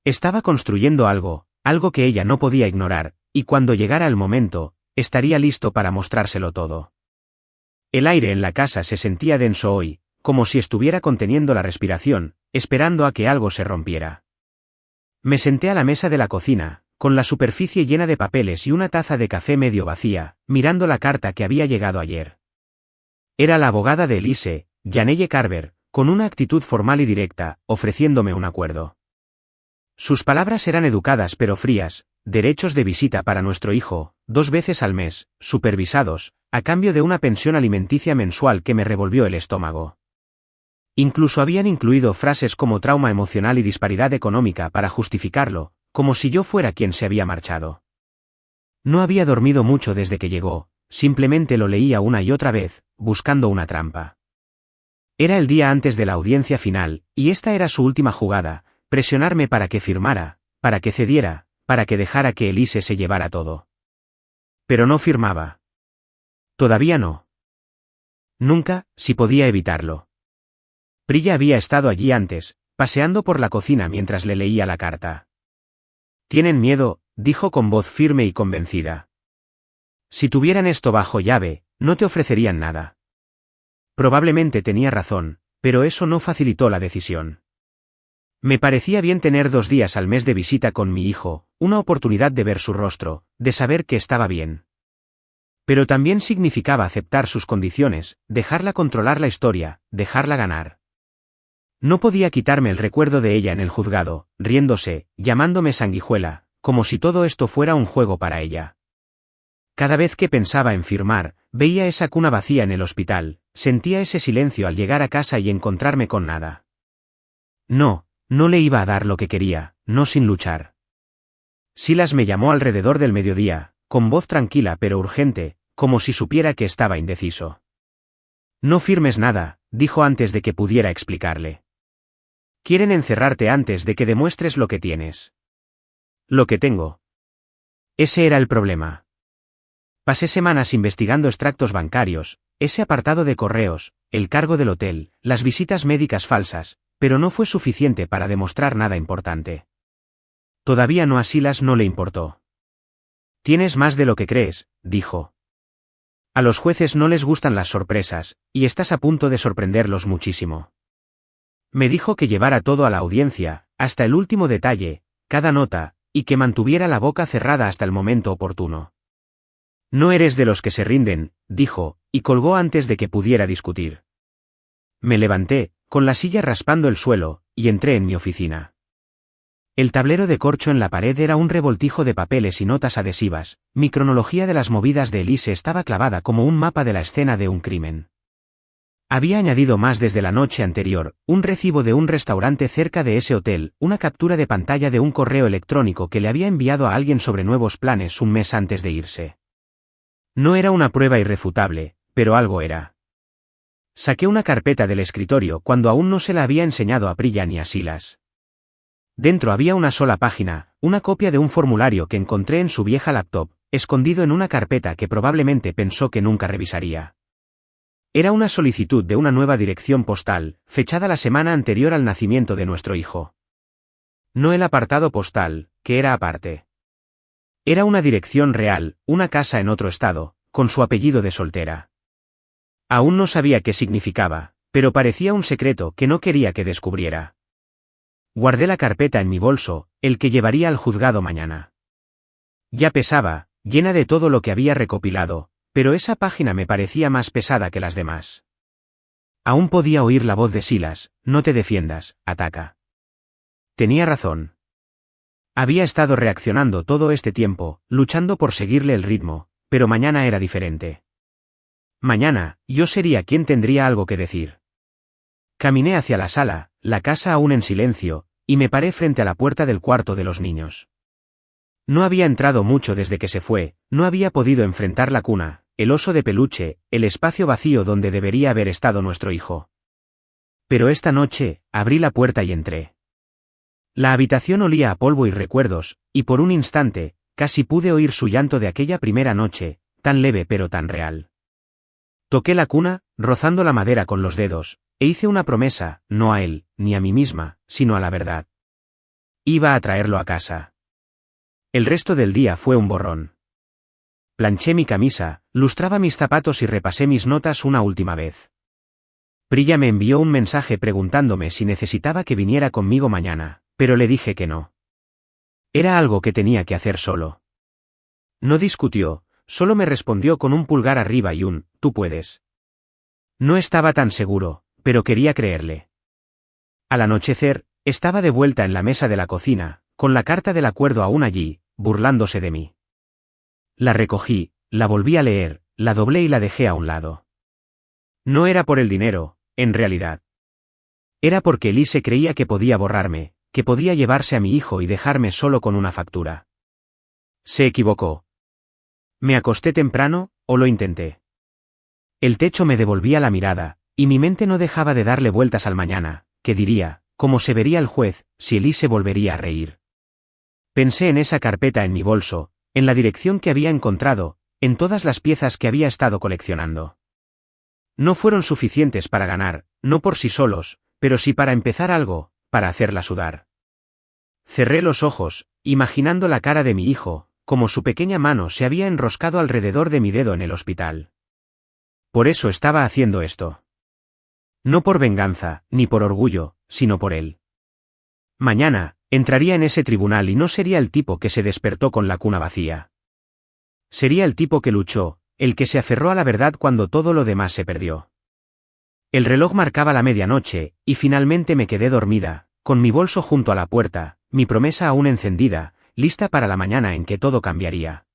Estaba construyendo algo, algo que ella no podía ignorar, y cuando llegara el momento, estaría listo para mostrárselo todo. El aire en la casa se sentía denso hoy, como si estuviera conteniendo la respiración, esperando a que algo se rompiera. Me senté a la mesa de la cocina, con la superficie llena de papeles y una taza de café medio vacía, mirando la carta que había llegado ayer. Era la abogada de Elise, Janelle Carver, con una actitud formal y directa, ofreciéndome un acuerdo. Sus palabras eran educadas pero frías: derechos de visita para nuestro hijo, 2 veces al mes, supervisados, a cambio de una pensión alimenticia mensual que me revolvió el estómago. Incluso habían incluido frases como trauma emocional y disparidad económica para justificarlo, como si yo fuera quien se había marchado. No había dormido mucho desde que llegó, simplemente lo leía una y otra vez, buscando una trampa. Era el día antes de la audiencia final, y esta era su última jugada: presionarme para que firmara, para que cediera, para que dejara que Elise se llevara todo. Pero no firmaba. Todavía no. Nunca, si podía evitarlo. Priya había estado allí antes, paseando por la cocina mientras le leía la carta. Tienen miedo, dijo con voz firme y convencida. Si tuvieran esto bajo llave, no te ofrecerían nada. Probablemente tenía razón, pero eso no facilitó la decisión. Me parecía bien tener 2 días al mes de visita con mi hijo, una oportunidad de ver su rostro, de saber que estaba bien. Pero también significaba aceptar sus condiciones, dejarla controlar la historia, dejarla ganar. No podía quitarme el recuerdo de ella en el juzgado, riéndose, llamándome sanguijuela, como si todo esto fuera un juego para ella. Cada vez que pensaba en firmar, veía esa cuna vacía en el hospital, sentía ese silencio al llegar a casa y encontrarme con nada. No le iba a dar lo que quería, no sin luchar. Silas me llamó alrededor del mediodía, con voz tranquila pero urgente, como si supiera que estaba indeciso. No firmes nada, dijo antes de que pudiera explicarle. Quieren encerrarte antes de que demuestres lo que tienes. Lo que tengo. Ese era el problema. Pasé semanas investigando extractos bancarios, ese apartado de correos, el cargo del hotel, las visitas médicas falsas, pero no fue suficiente para demostrar nada importante. Todavía no, a Silas no le importó. Tienes más de lo que crees, dijo. A los jueces no les gustan las sorpresas, y estás a punto de sorprenderlos muchísimo. Me dijo que llevara todo a la audiencia, hasta el último detalle, cada nota, y que mantuviera la boca cerrada hasta el momento oportuno. No eres de los que se rinden, dijo, y colgó antes de que pudiera discutir. Me levanté, con la silla raspando el suelo, y entré en mi oficina. El tablero de corcho en la pared era un revoltijo de papeles y notas adhesivas, mi cronología de las movidas de Elise estaba clavada como un mapa de la escena de un crimen. Había añadido más desde la noche anterior, un recibo de un restaurante cerca de ese hotel, una captura de pantalla de un correo electrónico que le había enviado a alguien sobre nuevos planes un mes antes de irse. No era una prueba irrefutable, pero algo era. Saqué una carpeta del escritorio cuando aún no se la había enseñado a Priya ni a Silas. Dentro había una sola página, una copia de un formulario que encontré en su vieja laptop, escondido en una carpeta que probablemente pensó que nunca revisaría. Era una solicitud de una nueva dirección postal, fechada la semana anterior al nacimiento de nuestro hijo. No el apartado postal, que era aparte. Era una dirección real, una casa en otro estado, con su apellido de soltera. Aún no sabía qué significaba, pero parecía un secreto que no quería que descubriera. Guardé la carpeta en mi bolso, el que llevaría al juzgado mañana. Ya pesaba, llena de todo lo que había recopilado, pero esa página me parecía más pesada que las demás. Aún podía oír la voz de Silas, no te defiendas, ataca. Tenía razón. Había estado reaccionando todo este tiempo, luchando por seguirle el ritmo, pero mañana era diferente. Mañana, yo sería quien tendría algo que decir. Caminé hacia la sala, la casa aún en silencio, y me paré frente a la puerta del cuarto de los niños. No había entrado mucho desde que se fue, no había podido enfrentar la cuna, el oso de peluche, el espacio vacío donde debería haber estado nuestro hijo. Pero esta noche, abrí la puerta y entré. La habitación olía a polvo y recuerdos, y por un instante, casi pude oír su llanto de aquella primera noche, tan leve pero tan real. Toqué la cuna, rozando la madera con los dedos, e hice una promesa, no a él, ni a mí misma, sino a la verdad. Iba a traerlo a casa. El resto del día fue un borrón. Planché mi camisa, lustraba mis zapatos y repasé mis notas una última vez. Priya me envió un mensaje preguntándome si necesitaba que viniera conmigo mañana, pero le dije que no. Era algo que tenía que hacer solo. No discutió, solo me respondió con un pulgar arriba y un, tú puedes. No estaba tan seguro, pero quería creerle. Al anochecer, estaba de vuelta en la mesa de la cocina, con la carta del acuerdo aún allí, burlándose de mí. La recogí, la volví a leer, la doblé y la dejé a un lado. No era por el dinero, en realidad. Era porque Elise creía que podía borrarme, que podía llevarse a mi hijo y dejarme solo con una factura. Se equivocó. Me acosté temprano, o lo intenté. El techo me devolvía la mirada, y mi mente no dejaba de darle vueltas al mañana, que diría, cómo se vería el juez, si Elise volvería a reír. Pensé en esa carpeta en mi bolso, en la dirección que había encontrado, en todas las piezas que había estado coleccionando. No fueron suficientes para ganar, no por sí solos, pero sí para empezar algo, para hacerla sudar. Cerré los ojos, imaginando la cara de mi hijo, como su pequeña mano se había enroscado alrededor de mi dedo en el hospital. Por eso estaba haciendo esto. No por venganza, ni por orgullo, sino por él. Mañana, entraría en ese tribunal y no sería el tipo que se despertó con la cuna vacía. Sería el tipo que luchó, el que se aferró a la verdad cuando todo lo demás se perdió. El reloj marcaba la medianoche, y finalmente me quedé dormida, con mi bolso junto a la puerta, mi promesa aún encendida, lista para la mañana en que todo cambiaría.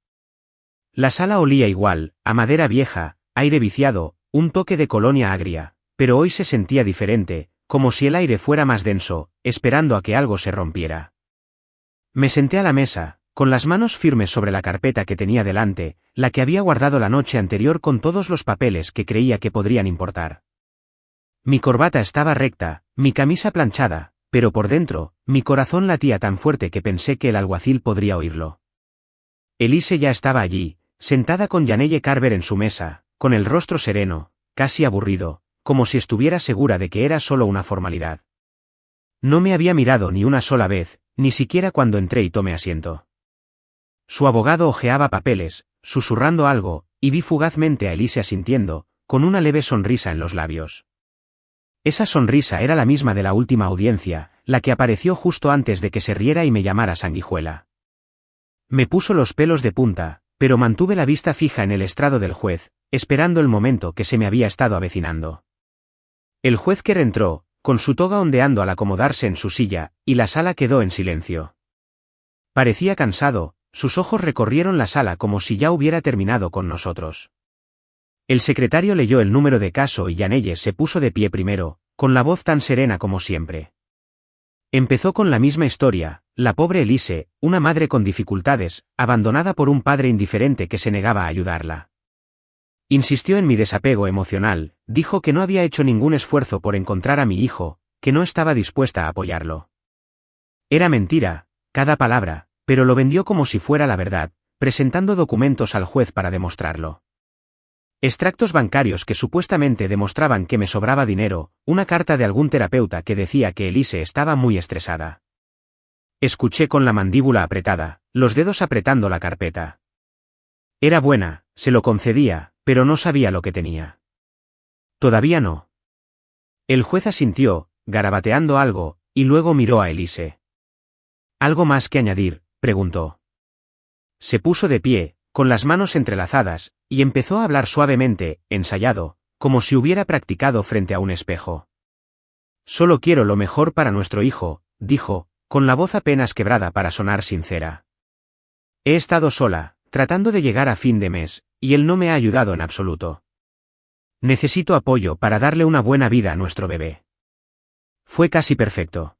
La sala olía igual, a madera vieja, aire viciado, un toque de colonia agria, pero hoy se sentía diferente, como si el aire fuera más denso, esperando a que algo se rompiera. Me senté a la mesa, con las manos firmes sobre la carpeta que tenía delante, la que había guardado la noche anterior con todos los papeles que creía que podrían importar. Mi corbata estaba recta, mi camisa planchada, pero por dentro, mi corazón latía tan fuerte que pensé que el alguacil podría oírlo. Elise ya estaba allí, sentada con Janelle Carver en su mesa, con el rostro sereno, casi aburrido, como si estuviera segura de que era solo una formalidad. No me había mirado ni una sola vez, ni siquiera cuando entré y tomé asiento. Su abogado hojeaba papeles, susurrando algo, y vi fugazmente a Elise asintiendo, con una leve sonrisa en los labios. Esa sonrisa era la misma de la última audiencia, la que apareció justo antes de que se riera y me llamara sanguijuela. Me puso los pelos de punta, pero mantuve la vista fija en el estrado del juez, esperando el momento que se me había estado avecinando. El juez Kerr entró, con su toga ondeando al acomodarse en su silla, y la sala quedó en silencio. Parecía cansado, sus ojos recorrieron la sala como si ya hubiera terminado con nosotros. El secretario leyó el número de caso y Janelle se puso de pie primero, con la voz tan serena como siempre. Empezó con la misma historia, la pobre Elise, una madre con dificultades, abandonada por un padre indiferente que se negaba a ayudarla. Insistió en mi desapego emocional, dijo que no había hecho ningún esfuerzo por encontrar a mi hijo, que no estaba dispuesta a apoyarlo. Era mentira, cada palabra, pero lo vendió como si fuera la verdad, presentando documentos al juez para demostrarlo. Extractos bancarios que supuestamente demostraban que me sobraba dinero, una carta de algún terapeuta que decía que Elise estaba muy estresada. Escuché con la mandíbula apretada, los dedos apretando la carpeta. Era buena, se lo concedía, pero no sabía lo que tenía. Todavía no. El juez asintió, garabateando algo, y luego miró a Elise. ¿Algo más que añadir?, preguntó. Se puso de pie, con las manos entrelazadas, y empezó a hablar suavemente, ensayado, como si hubiera practicado frente a un espejo. Solo quiero lo mejor para nuestro hijo, dijo, con la voz apenas quebrada para sonar sincera. He estado sola, tratando de llegar a fin de mes, y él no me ha ayudado en absoluto. Necesito apoyo para darle una buena vida a nuestro bebé. Fue casi perfecto.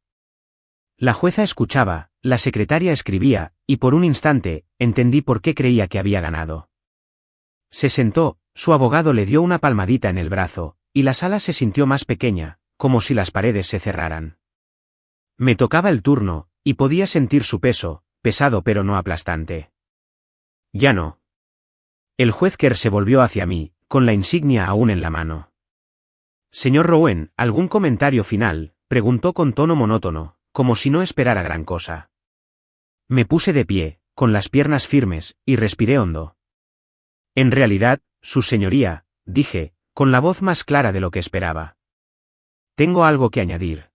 La jueza escuchaba, la secretaria escribía, y por un instante, entendí por qué creía que había ganado. Se sentó, su abogado le dio una palmadita en el brazo, y la sala se sintió más pequeña, como si las paredes se cerraran. Me tocaba el turno, y podía sentir su peso, pesado pero no aplastante. Ya no. El juez Kerr se volvió hacia mí, con la insignia aún en la mano. Señor Rowan, ¿algún comentario final?, preguntó con tono monótono, como si no esperara gran cosa. Me puse de pie, con las piernas firmes, y respiré hondo. En realidad, su señoría, dije, con la voz más clara de lo que esperaba. Tengo algo que añadir.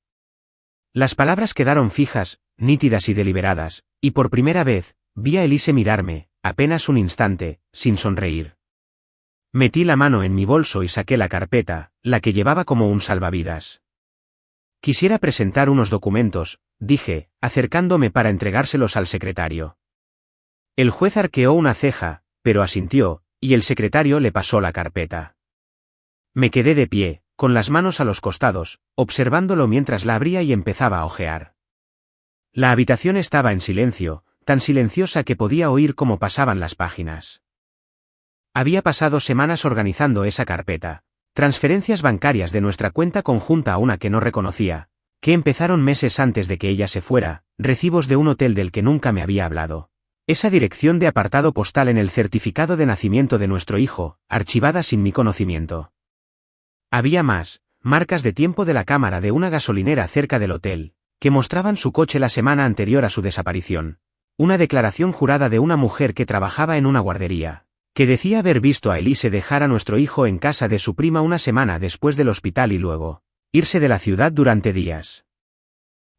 Las palabras quedaron fijas, nítidas y deliberadas, y por primera vez, vi a Elise mirarme, apenas un instante, sin sonreír. Metí la mano en mi bolso y saqué la carpeta, la que llevaba como un salvavidas. Quisiera presentar unos documentos, dije, acercándome para entregárselos al secretario. El juez arqueó una ceja, pero asintió, y el secretario le pasó la carpeta. Me quedé de pie, con las manos a los costados, observándolo mientras la abría y empezaba a hojear. La habitación estaba en silencio, tan silenciosa que podía oír cómo pasaban las páginas. Había pasado semanas organizando esa carpeta. Transferencias bancarias de nuestra cuenta conjunta a una que no reconocía, que empezaron meses antes de que ella se fuera, recibos de un hotel del que nunca me había hablado. Esa dirección de apartado postal en el certificado de nacimiento de nuestro hijo, archivada sin mi conocimiento. Había más, marcas de tiempo de la cámara de una gasolinera cerca del hotel, que mostraban su coche la semana anterior a su desaparición. Una declaración jurada de una mujer que trabajaba en una guardería, que decía haber visto a Elise dejar a nuestro hijo en casa de su prima una semana después del hospital y luego irse de la ciudad durante días.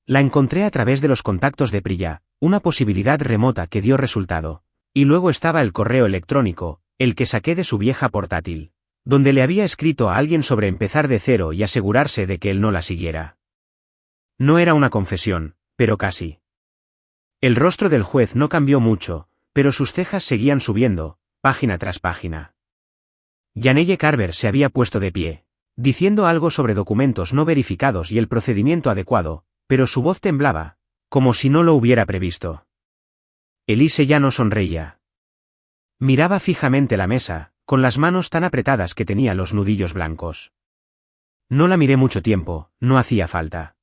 La encontré a través de los contactos de Priya, una posibilidad remota que dio resultado. Y luego estaba el correo electrónico, el que saqué de su vieja portátil, donde le había escrito a alguien sobre empezar de cero y asegurarse de que él no la siguiera. No era una confesión, pero casi. El rostro del juez no cambió mucho, pero sus cejas seguían subiendo, página tras página. Yanelle Carver se había puesto de pie, diciendo algo sobre documentos no verificados y el procedimiento adecuado, pero su voz temblaba, como si no lo hubiera previsto. Elise ya no sonreía. Miraba fijamente la mesa, con las manos tan apretadas que tenía los nudillos blancos. No la miré mucho tiempo, no hacía falta.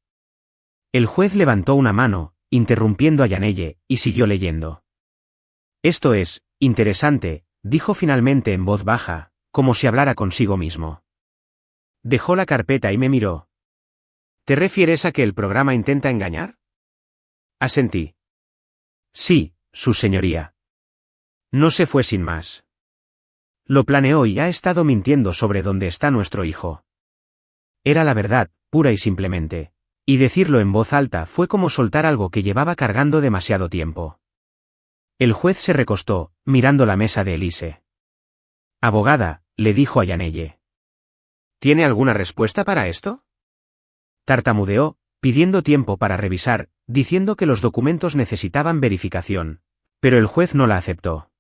El juez levantó una mano, interrumpiendo a Yanelle, y siguió leyendo. Esto es interesante, dijo finalmente en voz baja, como si hablara consigo mismo. Dejó la carpeta y me miró. ¿Te refieres a que el programa intenta engañar? Asentí. Sí, su señoría. No se fue sin más. Lo planeó y ha estado mintiendo sobre dónde está nuestro hijo. Era la verdad, pura y simplemente. Y decirlo en voz alta fue como soltar algo que llevaba cargando demasiado tiempo. El juez se recostó, mirando la mesa de Elise. Abogada, le dijo a Yanelle. ¿Tiene alguna respuesta para esto? Tartamudeó, pidiendo tiempo para revisar, diciendo que los documentos necesitaban verificación, pero el juez no la aceptó.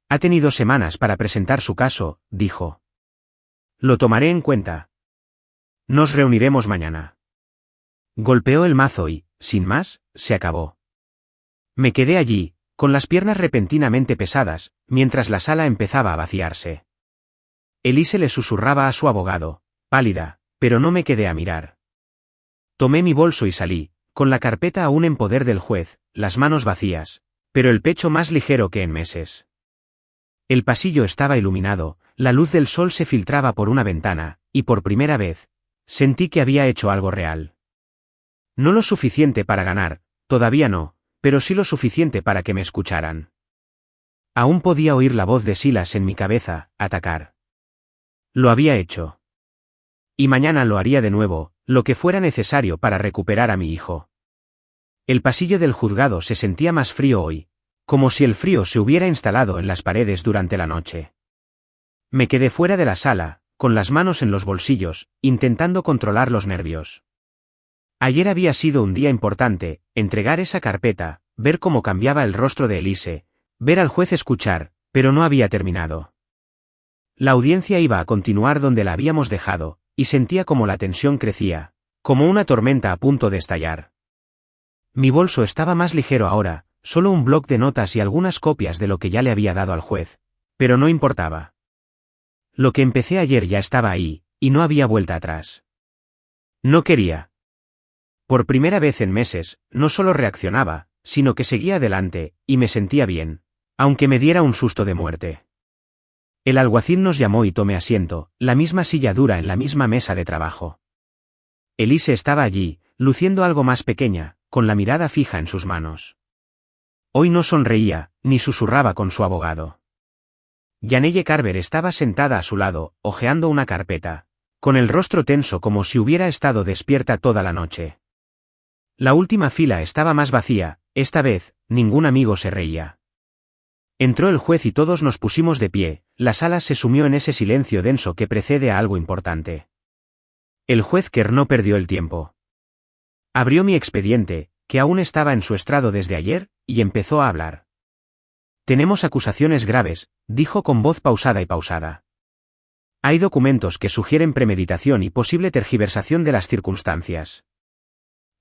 Ha tenido semanas para presentar su caso, dijo. Lo tomaré en cuenta. Nos reuniremos mañana. Golpeó el mazo y, sin más, se acabó. Me quedé allí, con las piernas repentinamente pesadas, mientras la sala empezaba a vaciarse. Elise le susurraba a su abogado, pálida, pero no me quedé a mirar. Tomé mi bolso y salí, con la carpeta aún en poder del juez, las manos vacías, pero el pecho más ligero que en meses. El pasillo estaba iluminado, la luz del sol se filtraba por una ventana, y por primera vez, sentí que había hecho algo real. No lo suficiente para ganar, todavía no, pero sí lo suficiente para que me escucharan. Aún podía oír la voz de Silas en mi cabeza, atacar. Lo había hecho. Y mañana lo haría de nuevo, lo que fuera necesario para recuperar a mi hijo. El pasillo del juzgado se sentía más frío hoy, como si el frío se hubiera instalado en las paredes durante la noche. Me quedé fuera de la sala, con las manos en los bolsillos, intentando controlar los nervios. Ayer había sido un día importante, entregar esa carpeta, ver cómo cambiaba el rostro de Elise, ver al juez escuchar, pero no había terminado. La audiencia iba a continuar donde la habíamos dejado, y sentía como la tensión crecía, como una tormenta a punto de estallar. Mi bolso estaba más ligero ahora, solo un bloc de notas y algunas copias de lo que ya le había dado al juez, pero no importaba. Lo que empecé ayer ya estaba ahí, y no había vuelta atrás. No quería. Por primera vez en meses, no solo reaccionaba, sino que seguía adelante, y me sentía bien, aunque me diera un susto de muerte. El alguacil nos llamó y tomé asiento, la misma silla dura en la misma mesa de trabajo. Elise estaba allí, luciendo algo más pequeña, con la mirada fija en sus manos. Hoy no sonreía, ni susurraba con su abogado. Yanelle Carver estaba sentada a su lado, hojeando una carpeta, con el rostro tenso como si hubiera estado despierta toda la noche. La última fila estaba más vacía, esta vez, ningún amigo se reía. Entró el juez y todos nos pusimos de pie, la sala se sumió en ese silencio denso que precede a algo importante. El juez Kerr no perdió el tiempo. Abrió mi expediente, que aún estaba en su estrado desde ayer, y empezó a hablar. Tenemos acusaciones graves, dijo con voz pausada y pausada. Hay documentos que sugieren premeditación y posible tergiversación de las circunstancias.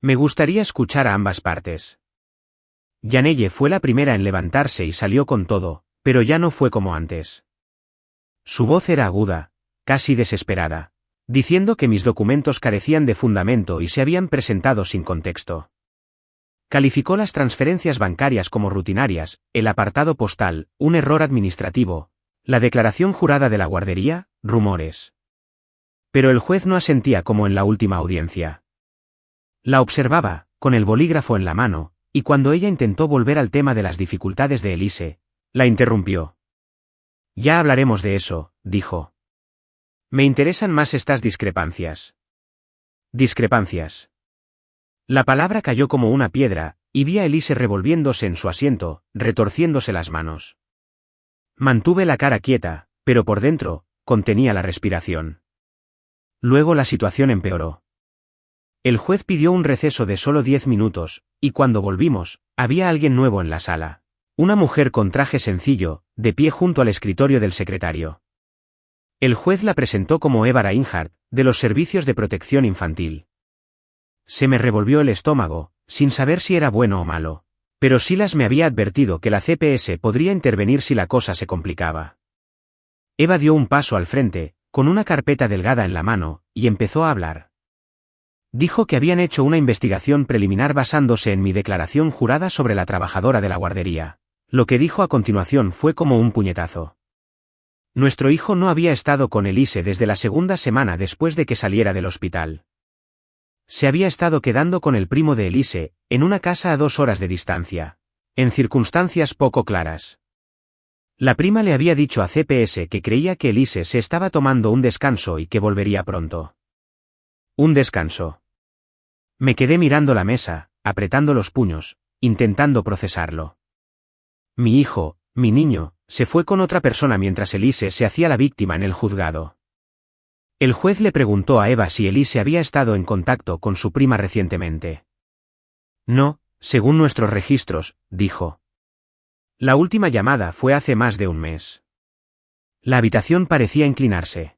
Me gustaría escuchar a ambas partes. Yanelle fue la primera en levantarse y salió con todo, pero ya no fue como antes. Su voz era aguda, casi desesperada, diciendo que mis documentos carecían de fundamento y se habían presentado sin contexto. Calificó las transferencias bancarias como rutinarias, el apartado postal, un error administrativo, la declaración jurada de la guardería, rumores. Pero el juez no asentía como en la última audiencia. La observaba, con el bolígrafo en la mano, y cuando ella intentó volver al tema de las dificultades de Elise, la interrumpió. Ya hablaremos de eso, dijo. Me interesan más estas discrepancias. Discrepancias. La palabra cayó como una piedra, y vi a Elise revolviéndose en su asiento, retorciéndose las manos. Mantuve la cara quieta, pero por dentro, contenía la respiración. Luego la situación empeoró. El juez pidió un receso de solo 10 minutos, y cuando volvimos, había alguien nuevo en la sala. Una mujer con traje sencillo, de pie junto al escritorio del secretario. El juez la presentó como Eva Reinhardt, de los Servicios de Protección Infantil. Se me revolvió el estómago, sin saber si era bueno o malo. Pero Silas me había advertido que la CPS podría intervenir si la cosa se complicaba. Eva dio un paso al frente, con una carpeta delgada en la mano, y empezó a hablar. Dijo que habían hecho una investigación preliminar basándose en mi declaración jurada sobre la trabajadora de la guardería. Lo que dijo a continuación fue como un puñetazo. Nuestro hijo no había estado con Elise desde la segunda semana después de que saliera del hospital. Se había estado quedando con el primo de Elise, en una casa a 2 horas de distancia, en circunstancias poco claras. La prima le había dicho a CPS que creía que Elise se estaba tomando un descanso y que volvería pronto. Un descanso. Me quedé mirando la mesa, apretando los puños, intentando procesarlo. Mi hijo, mi niño, se fue con otra persona mientras Elise se hacía la víctima en el juzgado. El juez le preguntó a Eva si Elise había estado en contacto con su prima recientemente. No, según nuestros registros, dijo. La última llamada fue hace más de un mes. La habitación parecía inclinarse.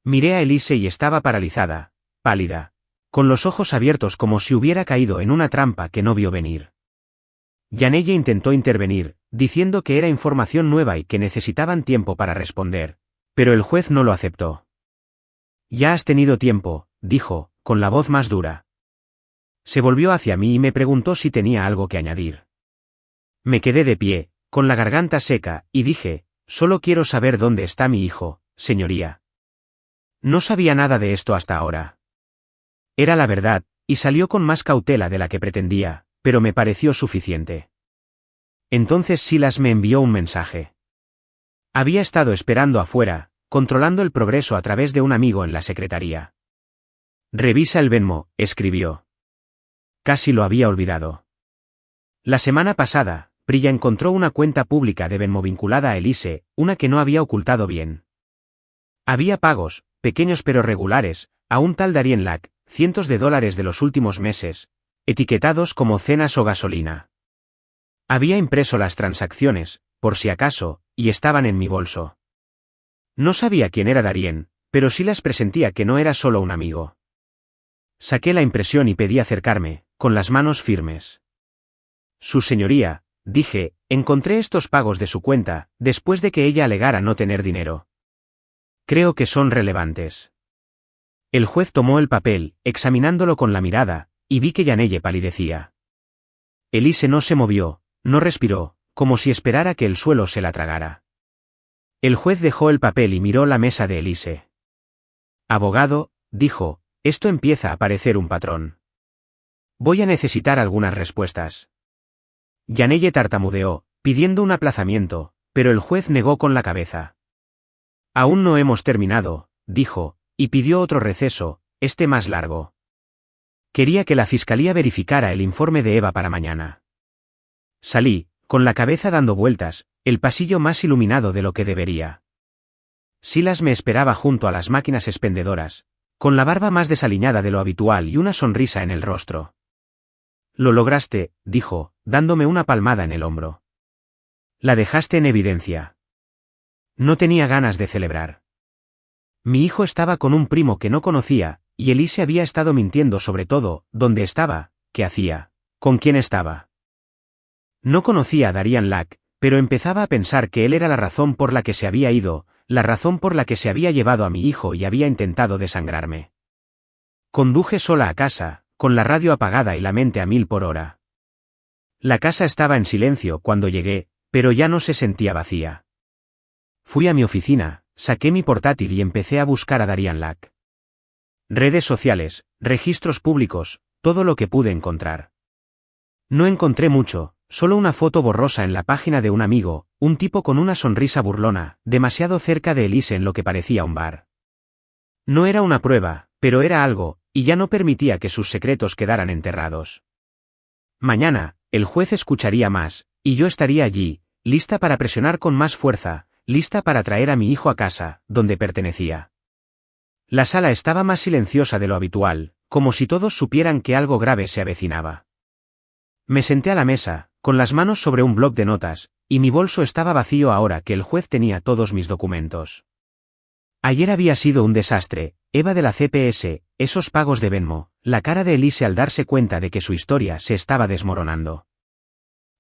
Miré a Elise y estaba paralizada, pálida, con los ojos abiertos como si hubiera caído en una trampa que no vio venir. Janelle intentó intervenir, diciendo que era información nueva y que necesitaban tiempo para responder, pero el juez no lo aceptó. Ya has tenido tiempo, dijo, con la voz más dura. Se volvió hacia mí y me preguntó si tenía algo que añadir. Me quedé de pie, con la garganta seca, y dije, solo quiero saber dónde está mi hijo, señoría. No sabía nada de esto hasta ahora. Era la verdad, y salió con más cautela de la que pretendía, pero me pareció suficiente. Entonces Silas me envió un mensaje. Había estado esperando afuera, controlando el progreso a través de un amigo en la secretaría. Revisa el Venmo, escribió. Casi lo había olvidado. La semana pasada, Priya encontró una cuenta pública de Venmo vinculada a Elise, una que no había ocultado bien. Había pagos, pequeños pero regulares, a un tal Darien Lack, cientos de dólares de los últimos meses, etiquetados como cenas o gasolina. Había impreso las transacciones, por si acaso, y estaban en mi bolso. No sabía quién era Darien, pero sí las presentía que no era solo un amigo. Saqué la impresión y pedí acercarme, con las manos firmes. Su señoría, dije, encontré estos pagos de su cuenta, después de que ella alegara no tener dinero. Creo que son relevantes. El juez tomó el papel, examinándolo con la mirada, y vi que Janelle palidecía. Elise no se movió, no respiró, como si esperara que el suelo se la tragara. El juez dejó el papel y miró la mesa de Elise. Abogado, dijo, esto empieza a parecer un patrón. Voy a necesitar algunas respuestas. Janelle tartamudeó, pidiendo un aplazamiento, pero el juez negó con la cabeza. Aún no hemos terminado, dijo, y pidió otro receso, este más largo. Quería que la fiscalía verificara el informe de Eva para mañana. Salí, con la cabeza dando vueltas, el pasillo más iluminado de lo que debería. Silas me esperaba junto a las máquinas expendedoras, con la barba más desaliñada de lo habitual y una sonrisa en el rostro. Lo lograste, dijo, dándome una palmada en el hombro. La dejaste en evidencia. No tenía ganas de celebrar. Mi hijo estaba con un primo que no conocía, y Elise había estado mintiendo sobre todo, dónde estaba, qué hacía, con quién estaba. No conocía a Darien Lack, pero empezaba a pensar que él era la razón por la que se había ido, la razón por la que se había llevado a mi hijo y había intentado desangrarme. Conduje sola a casa, con la radio apagada y la mente a 1000 por hora. La casa estaba en silencio cuando llegué, pero ya no se sentía vacía. Fui a mi oficina, saqué mi portátil y empecé a buscar a Darien Lack. Redes sociales, registros públicos, todo lo que pude encontrar. No encontré mucho, solo una foto borrosa en la página de un amigo, un tipo con una sonrisa burlona, demasiado cerca de Elise en lo que parecía un bar. No era una prueba, pero era algo, y ya no permitía que sus secretos quedaran enterrados. Mañana, el juez escucharía más, y yo estaría allí, lista para presionar con más fuerza, lista para traer a mi hijo a casa, donde pertenecía. La sala estaba más silenciosa de lo habitual, como si todos supieran que algo grave se avecinaba. Me senté a la mesa, con las manos sobre un bloc de notas, y mi bolso estaba vacío ahora que el juez tenía todos mis documentos. Ayer había sido un desastre, Eva de la CPS, esos pagos de Venmo, la cara de Elise al darse cuenta de que su historia se estaba desmoronando.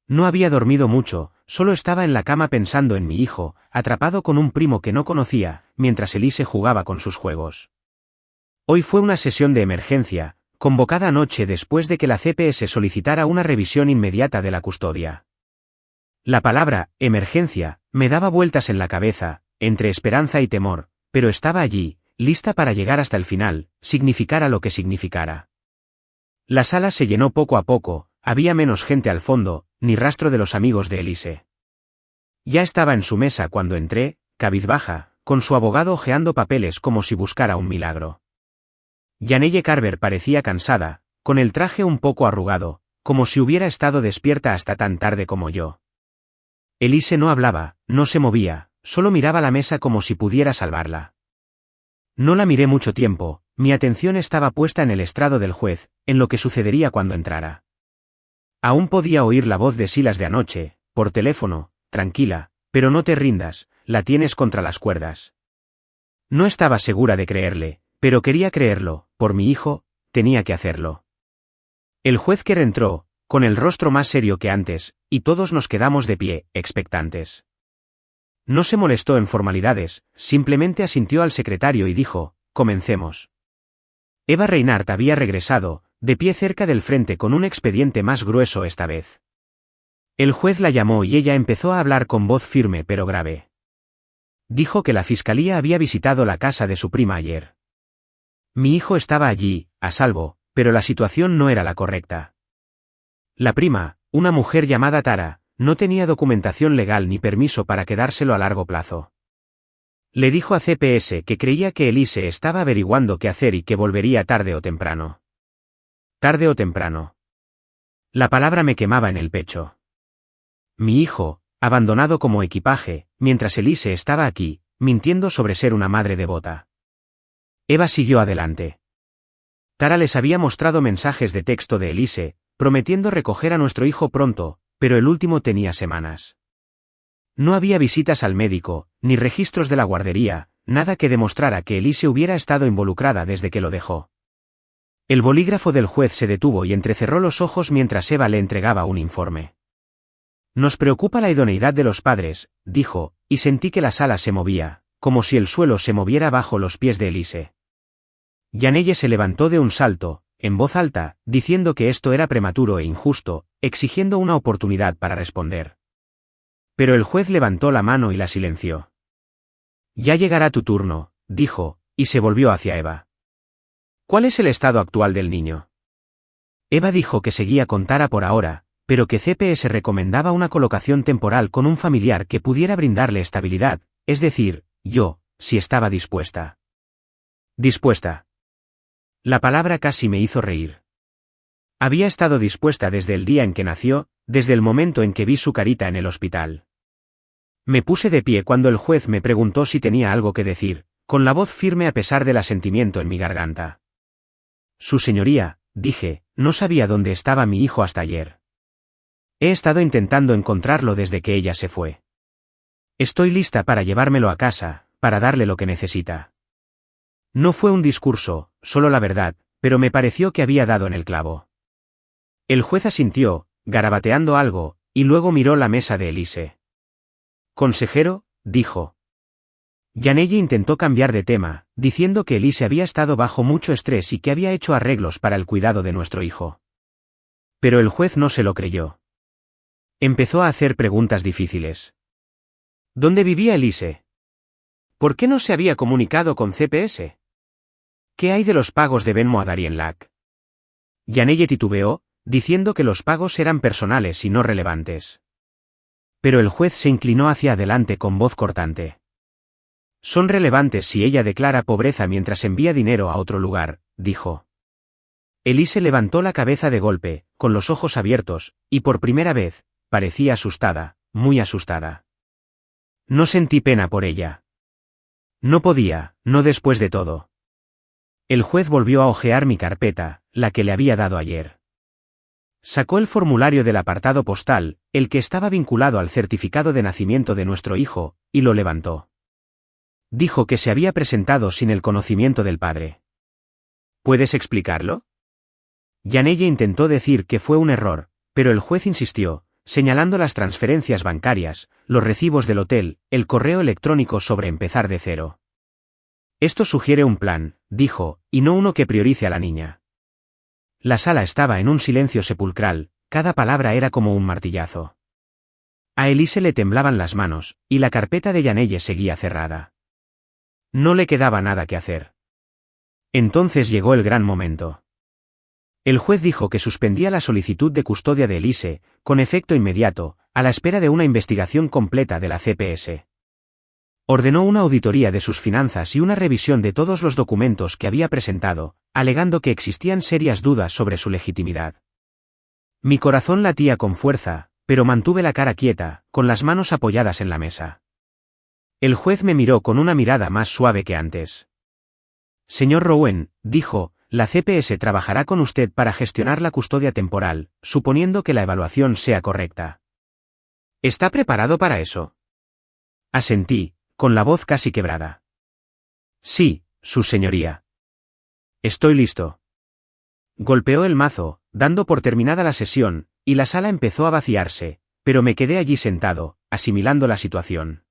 No había dormido mucho, solo estaba en la cama pensando en mi hijo, atrapado con un primo que no conocía, mientras Elise jugaba con sus juegos. Hoy fue una sesión de emergencia, convocada anoche después de que la CPS solicitara una revisión inmediata de la custodia. La palabra, emergencia, me daba vueltas en la cabeza, entre esperanza y temor, pero estaba allí, lista para llegar hasta el final, significara lo que significara. La sala se llenó poco a poco, había menos gente al fondo, ni rastro de los amigos de Elise. Ya estaba en su mesa cuando entré, cabizbaja, con su abogado hojeando papeles como si buscara un milagro. Janelle Carver parecía cansada, con el traje un poco arrugado, como si hubiera estado despierta hasta tan tarde como yo. Elise no hablaba, no se movía, solo miraba la mesa como si pudiera salvarla. No la miré mucho tiempo, mi atención estaba puesta en el estrado del juez, en lo que sucedería cuando entrara. Aún podía oír la voz de Silas de anoche, por teléfono, tranquila, pero no te rindas, la tienes contra las cuerdas. No estaba segura de creerle, pero quería creerlo, por mi hijo, tenía que hacerlo. El juez Kerr entró, con el rostro más serio que antes, y todos nos quedamos de pie, expectantes. No se molestó en formalidades, simplemente asintió al secretario y dijo, comencemos. Eva Reinhardt había regresado, de pie cerca del frente con un expediente más grueso esta vez. El juez la llamó y ella empezó a hablar con voz firme pero grave. Dijo que la fiscalía había visitado la casa de su prima ayer. Mi hijo estaba allí, a salvo, pero la situación no era la correcta. La prima, una mujer llamada Tara, no tenía documentación legal ni permiso para quedárselo a largo plazo. Le dijo a CPS que creía que Elise estaba averiguando qué hacer y que volvería tarde o temprano. Tarde o temprano. La palabra me quemaba en el pecho. Mi hijo, abandonado como equipaje, mientras Elise estaba aquí, mintiendo sobre ser una madre devota. Eva siguió adelante. Tara les había mostrado mensajes de texto de Elise, prometiendo recoger a nuestro hijo pronto, pero el último tenía semanas. No había visitas al médico, ni registros de la guardería, nada que demostrara que Elise hubiera estado involucrada desde que lo dejó. El bolígrafo del juez se detuvo y entrecerró los ojos mientras Eva le entregaba un informe. Nos preocupa la idoneidad de los padres, dijo, y sentí que la sala se movía, como si el suelo se moviera bajo los pies de Elise. Janelle se levantó de un salto, en voz alta, diciendo que esto era prematuro e injusto, exigiendo una oportunidad para responder. Pero el juez levantó la mano y la silenció. Ya llegará tu turno, dijo, y se volvió hacia Eva. ¿Cuál es el estado actual del niño? Eva dijo que seguía con Tara por ahora, pero que CPS recomendaba una colocación temporal con un familiar que pudiera brindarle estabilidad, es decir, yo, si estaba dispuesta. Dispuesta. La palabra casi me hizo reír. Había estado dispuesta desde el día en que nació, desde el momento en que vi su carita en el hospital. Me puse de pie cuando el juez me preguntó si tenía algo que decir, con la voz firme a pesar del asentimiento en mi garganta. Su señoría, dije, no sabía dónde estaba mi hijo hasta ayer. He estado intentando encontrarlo desde que ella se fue. Estoy lista para llevármelo a casa, para darle lo que necesita. No fue un discurso, solo la verdad, pero me pareció que había dado en el clavo. El juez asintió, garabateando algo, y luego miró la mesa de Elise. Consejero, dijo. Janelle intentó cambiar de tema, diciendo que Elise había estado bajo mucho estrés y que había hecho arreglos para el cuidado de nuestro hijo. Pero el juez no se lo creyó. Empezó a hacer preguntas difíciles. ¿Dónde vivía Elise? ¿Por qué no se había comunicado con CPS? ¿Qué hay de los pagos de Venmo a Darien Lack? Janelle titubeó, diciendo que los pagos eran personales y no relevantes. Pero el juez se inclinó hacia adelante con voz cortante. Son relevantes si ella declara pobreza mientras envía dinero a otro lugar, dijo. Elise levantó la cabeza de golpe, con los ojos abiertos, y por primera vez, parecía asustada, muy asustada. No sentí pena por ella. No podía, no después de todo. El juez volvió a hojear mi carpeta, la que le había dado ayer. Sacó el formulario del apartado postal, el que estaba vinculado al certificado de nacimiento de nuestro hijo, y lo levantó. Dijo que se había presentado sin el conocimiento del padre. ¿Puedes explicarlo? Yanelle intentó decir que fue un error, pero el juez insistió, señalando las transferencias bancarias, los recibos del hotel, el correo electrónico sobre empezar de cero. Esto sugiere un plan, dijo, y no uno que priorice a la niña. La sala estaba en un silencio sepulcral, cada palabra era como un martillazo. A Elise le temblaban las manos, y la carpeta de Yanelle seguía cerrada. No le quedaba nada que hacer. Entonces llegó el gran momento. El juez dijo que suspendía la solicitud de custodia de Elise, con efecto inmediato, a la espera de una investigación completa de la CPS. Ordenó una auditoría de sus finanzas y una revisión de todos los documentos que había presentado, alegando que existían serias dudas sobre su legitimidad. Mi corazón latía con fuerza, pero mantuve la cara quieta, con las manos apoyadas en la mesa. El juez me miró con una mirada más suave que antes. Señor Rowan, dijo, la CPS trabajará con usted para gestionar la custodia temporal, suponiendo que la evaluación sea correcta. ¿Está preparado para eso? Asentí, con la voz casi quebrada. Sí, su señoría. Estoy listo. Golpeó el mazo, dando por terminada la sesión, y la sala empezó a vaciarse, pero me quedé allí sentado, asimilando la situación.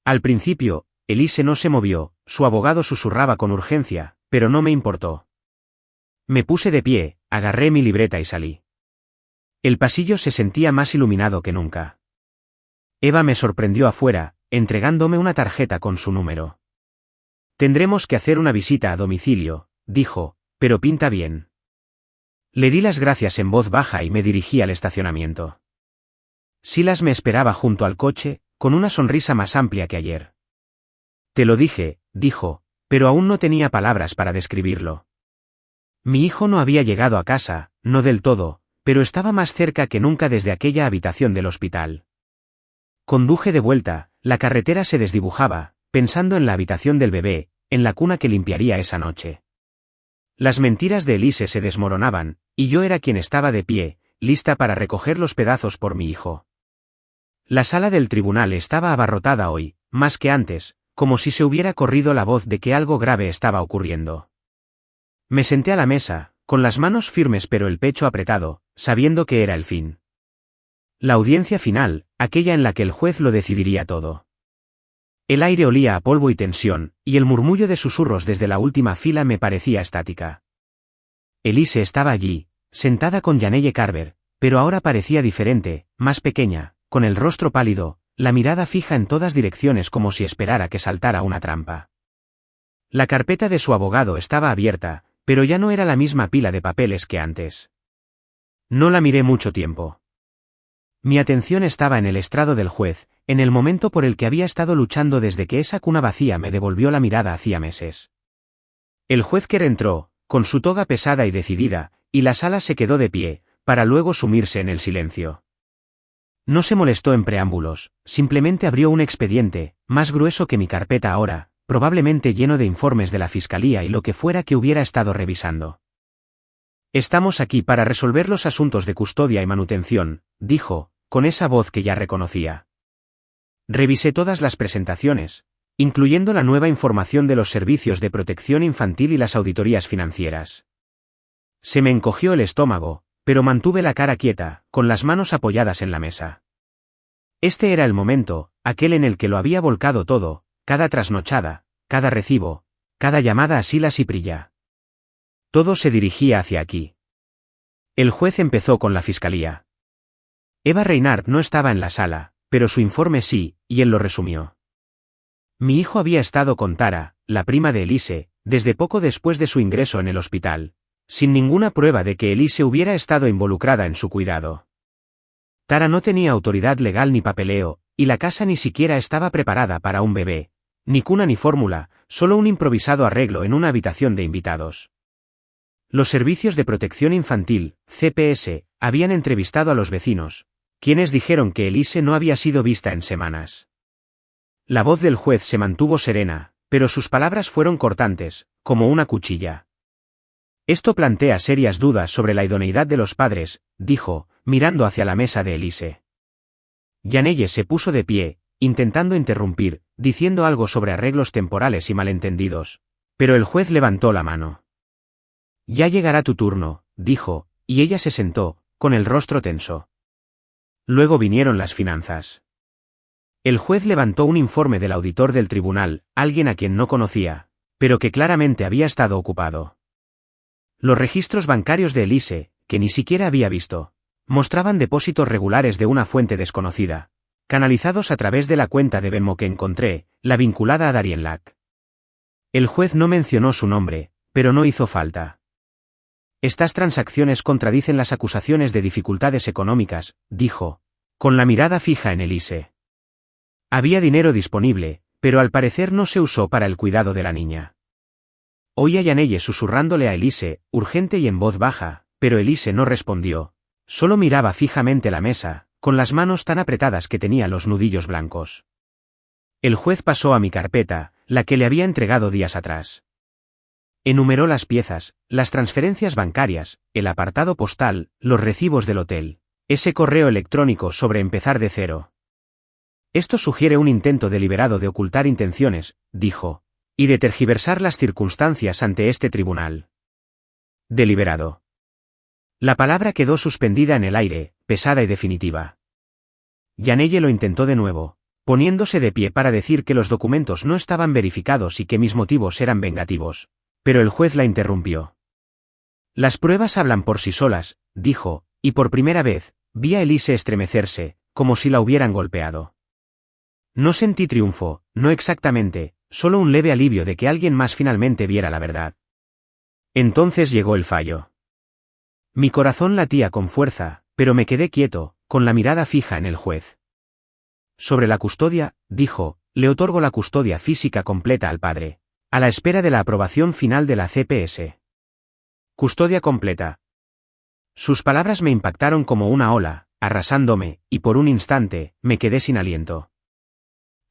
Al principio, Elise no se movió, su abogado susurraba con urgencia, pero no me importó. Me puse de pie, agarré mi libreta y salí. El pasillo se sentía más iluminado que nunca. Eva me sorprendió afuera, entregándome una tarjeta con su número. Tendremos que hacer una visita a domicilio, dijo, pero pinta bien. Le di las gracias en voz baja y me dirigí al estacionamiento. Silas me esperaba junto al coche, con una sonrisa más amplia que ayer. Te lo dije, dijo, pero aún no tenía palabras para describirlo. Mi hijo no había llegado a casa, no del todo, pero estaba más cerca que nunca desde aquella habitación del hospital. Conduje de vuelta, la carretera se desdibujaba, pensando en la habitación del bebé, en la cuna que limpiaría esa noche. Las mentiras de Elise se desmoronaban, y yo era quien estaba de pie, lista para recoger los pedazos por mi hijo. La sala del tribunal estaba abarrotada hoy, más que antes, como si se hubiera corrido la voz de que algo grave estaba ocurriendo. Me senté a la mesa, con las manos firmes pero el pecho apretado, sabiendo que era el fin. La audiencia final, aquella en la que el juez lo decidiría todo. El aire olía a polvo y tensión, y el murmullo de susurros desde la última fila me parecía estática. Elise estaba allí, sentada con Yanelle Carver, pero ahora parecía diferente, más pequeña, con el rostro pálido, la mirada fija en todas direcciones como si esperara que saltara una trampa. La carpeta de su abogado estaba abierta, pero ya no era la misma pila de papeles que antes. No la miré mucho tiempo. Mi atención estaba en el estrado del juez, en el momento por el que había estado luchando desde que esa cuna vacía me devolvió la mirada hacía meses. El juez Kerr entró, con su toga pesada y decidida, y la sala se quedó de pie, para luego sumirse en el silencio. No se molestó en preámbulos, simplemente abrió un expediente, más grueso que mi carpeta ahora, probablemente lleno de informes de la fiscalía y lo que fuera que hubiera estado revisando. Estamos aquí para resolver los asuntos de custodia y manutención, dijo, con esa voz que ya reconocía. Revisé todas las presentaciones, incluyendo la nueva información de los servicios de protección infantil y las auditorías financieras. Se me encogió el estómago, pero mantuve la cara quieta, con las manos apoyadas en la mesa. Este era el momento, aquel en el que lo había volcado todo, cada trasnochada, cada recibo, cada llamada a Silas y Priya. Todo se dirigía hacia aquí. El juez empezó con la fiscalía. Eva Reinhardt no estaba en la sala, pero su informe sí, y él lo resumió. Mi hijo había estado con Tara, la prima de Elise, desde poco después de su ingreso en el hospital, sin ninguna prueba de que Elise hubiera estado involucrada en su cuidado. Tara no tenía autoridad legal ni papeleo, y la casa ni siquiera estaba preparada para un bebé, ni cuna ni fórmula, solo un improvisado arreglo en una habitación de invitados. Los servicios de protección infantil, CPS, habían entrevistado a los vecinos, quienes dijeron que Elise no había sido vista en semanas. La voz del juez se mantuvo serena, pero sus palabras fueron cortantes, como una cuchilla. Esto plantea serias dudas sobre la idoneidad de los padres, dijo, mirando hacia la mesa de Elise. Yanelle se puso de pie, intentando interrumpir, diciendo algo sobre arreglos temporales y malentendidos, pero el juez levantó la mano. Ya llegará tu turno, dijo, y ella se sentó, con el rostro tenso. Luego vinieron las finanzas. El juez levantó un informe del auditor del tribunal, alguien a quien no conocía, pero que claramente había estado ocupado. Los registros bancarios de Elise, que ni siquiera había visto, mostraban depósitos regulares de una fuente desconocida, canalizados a través de la cuenta de Venmo que encontré, la vinculada a Darien Lac. El juez no mencionó su nombre, pero no hizo falta. Estas transacciones contradicen las acusaciones de dificultades económicas, dijo, con la mirada fija en Elise. Había dinero disponible, pero al parecer no se usó para el cuidado de la niña. Oí a Yanelle susurrándole a Elise, urgente y en voz baja, pero Elise no respondió. Solo miraba fijamente la mesa, con las manos tan apretadas que tenía los nudillos blancos. El juez pasó a mi carpeta, la que le había entregado días atrás. Enumeró las piezas, las transferencias bancarias, el apartado postal, los recibos del hotel, ese correo electrónico sobre empezar de cero. Esto sugiere un intento deliberado de ocultar intenciones, dijo, y de tergiversar las circunstancias ante este tribunal. Deliberado. La palabra quedó suspendida en el aire, pesada y definitiva. Yanelle lo intentó de nuevo, poniéndose de pie para decir que los documentos no estaban verificados y que mis motivos eran vengativos, pero el juez la interrumpió. Las pruebas hablan por sí solas, dijo, y por primera vez, vi a Elise estremecerse, como si la hubieran golpeado. No sentí triunfo, no exactamente, solo un leve alivio de que alguien más finalmente viera la verdad. Entonces llegó el fallo. Mi corazón latía con fuerza, pero me quedé quieto, con la mirada fija en el juez. Sobre la custodia, dijo, le otorgo la custodia física completa al padre, a la espera de la aprobación final de la CPS. Custodia completa. Sus palabras me impactaron como una ola, arrasándome, y por un instante, me quedé sin aliento.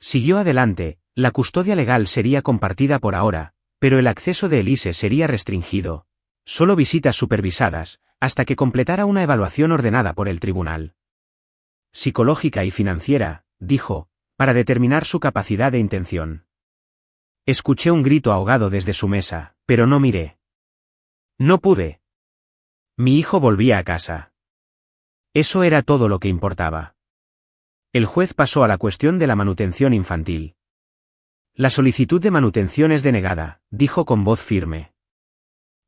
Siguió adelante, la custodia legal sería compartida por ahora, pero el acceso de Elise sería restringido. Solo visitas supervisadas, hasta que completara una evaluación ordenada por el tribunal. Psicológica y financiera, dijo, para determinar su capacidad de intención. Escuché un grito ahogado desde su mesa, pero no miré. No pude. Mi hijo volvía a casa. Eso era todo lo que importaba. El juez pasó a la cuestión de la manutención infantil. La solicitud de manutención es denegada, dijo con voz firme.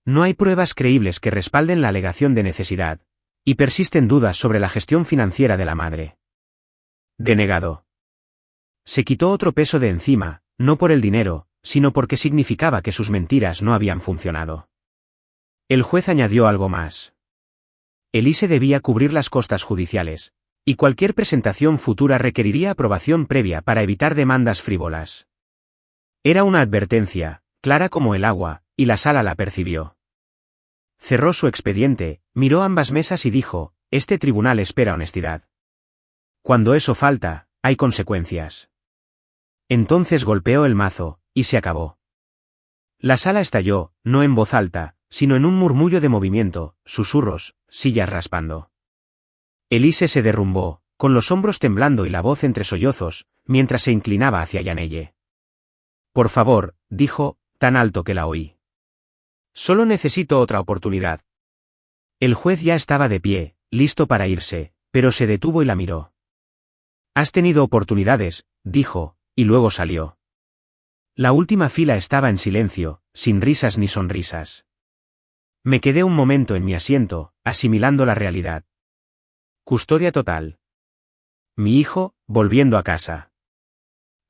No hay pruebas creíbles que respalden la alegación de necesidad, y persisten dudas sobre la gestión financiera de la madre. Denegado. Se quitó otro peso de encima, no por el dinero, sino porque significaba que sus mentiras no habían funcionado. El juez añadió algo más. Elise debía cubrir las costas judiciales, y cualquier presentación futura requeriría aprobación previa para evitar demandas frívolas. Era una advertencia, clara como el agua, y la sala la percibió. Cerró su expediente, miró ambas mesas y dijo, este tribunal espera honestidad. Cuando eso falta, hay consecuencias. Entonces golpeó el mazo, y se acabó. La sala estalló, no en voz alta, sino en un murmullo de movimiento, susurros, sillas raspando. Elise se derrumbó, con los hombros temblando y la voz entre sollozos, mientras se inclinaba hacia Yanelle. Por favor, dijo, tan alto que la oí. Solo necesito otra oportunidad. El juez ya estaba de pie, listo para irse, pero se detuvo y la miró. Has tenido oportunidades, dijo, y luego salió. La última fila estaba en silencio, sin risas ni sonrisas. Me quedé un momento en mi asiento, asimilando la realidad. Custodia total. Mi hijo, volviendo a casa.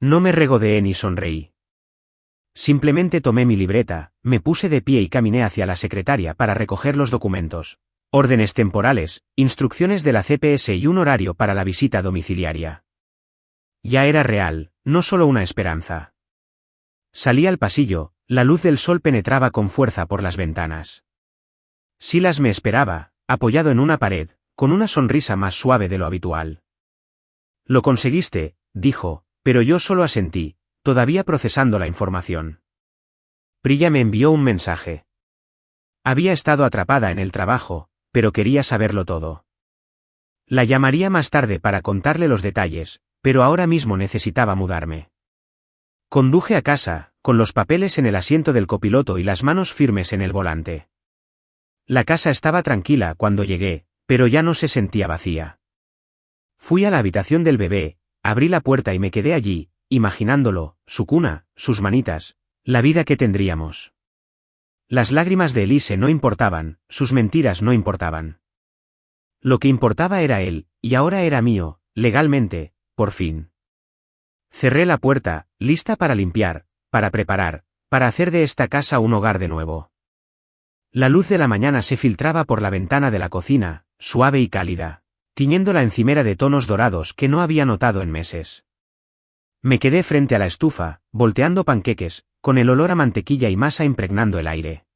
No me regodeé ni sonreí. Simplemente tomé mi libreta, me puse de pie y caminé hacia la secretaria para recoger los documentos, órdenes temporales, instrucciones de la CPS y un horario para la visita domiciliaria. Ya era real, no solo una esperanza. Salí al pasillo, la luz del sol penetraba con fuerza por las ventanas. Silas me esperaba, apoyado en una pared, con una sonrisa más suave de lo habitual. Lo conseguiste, dijo, pero yo solo asentí, todavía procesando la información. Priya me envió un mensaje. Había estado atrapada en el trabajo, pero quería saberlo todo. La llamaría más tarde para contarle los detalles, pero ahora mismo necesitaba mudarme. Conduje a casa, con los papeles en el asiento del copiloto y las manos firmes en el volante. La casa estaba tranquila cuando llegué, pero ya no se sentía vacía. Fui a la habitación del bebé, abrí la puerta y me quedé allí, imaginándolo, su cuna, sus manitas, la vida que tendríamos. Las lágrimas de Elise no importaban, sus mentiras no importaban. Lo que importaba era él, y ahora era mío, legalmente, por fin. Cerré la puerta, lista para limpiar, para preparar, para hacer de esta casa un hogar de nuevo. La luz de la mañana se filtraba por la ventana de la cocina, suave y cálida, tiñendo la encimera de tonos dorados que no había notado en meses. Me quedé frente a la estufa, volteando panqueques, con el olor a mantequilla y masa impregnando el aire.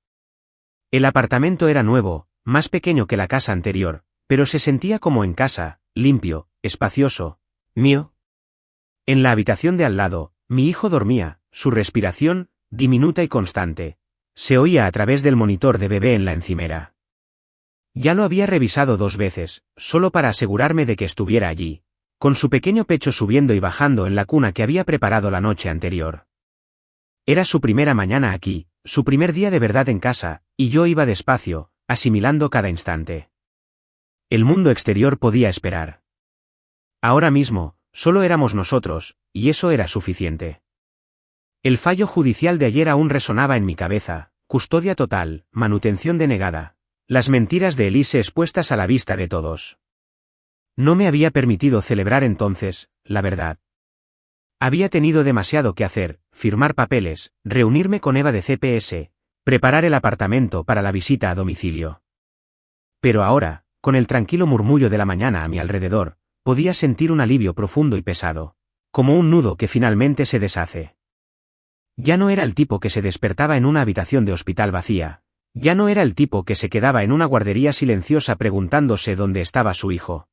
El apartamento era nuevo, más pequeño que la casa anterior, pero se sentía como en casa, limpio, espacioso, mío. En la habitación de al lado, mi hijo dormía, su respiración, diminuta y constante, se oía a través del monitor de bebé en la encimera. Ya lo había revisado 2 veces, solo para asegurarme de que estuviera allí, con su pequeño pecho subiendo y bajando en la cuna que había preparado la noche anterior. Era su primera mañana aquí, su primer día de verdad en casa, y yo iba despacio, asimilando cada instante. El mundo exterior podía esperar. Ahora mismo, solo éramos nosotros, y eso era suficiente. El fallo judicial de ayer aún resonaba en mi cabeza, custodia total, manutención denegada, las mentiras de Elise expuestas a la vista de todos. No me había permitido celebrar entonces, la verdad. Había tenido demasiado que hacer, firmar papeles, reunirme con Eva de CPS, preparar el apartamento para la visita a domicilio. Pero ahora, con el tranquilo murmullo de la mañana a mi alrededor, podía sentir un alivio profundo y pesado, como un nudo que finalmente se deshace. Ya no era el tipo que se despertaba en una habitación de hospital vacía, ya no era el tipo que se quedaba en una guardería silenciosa preguntándose dónde estaba su hijo.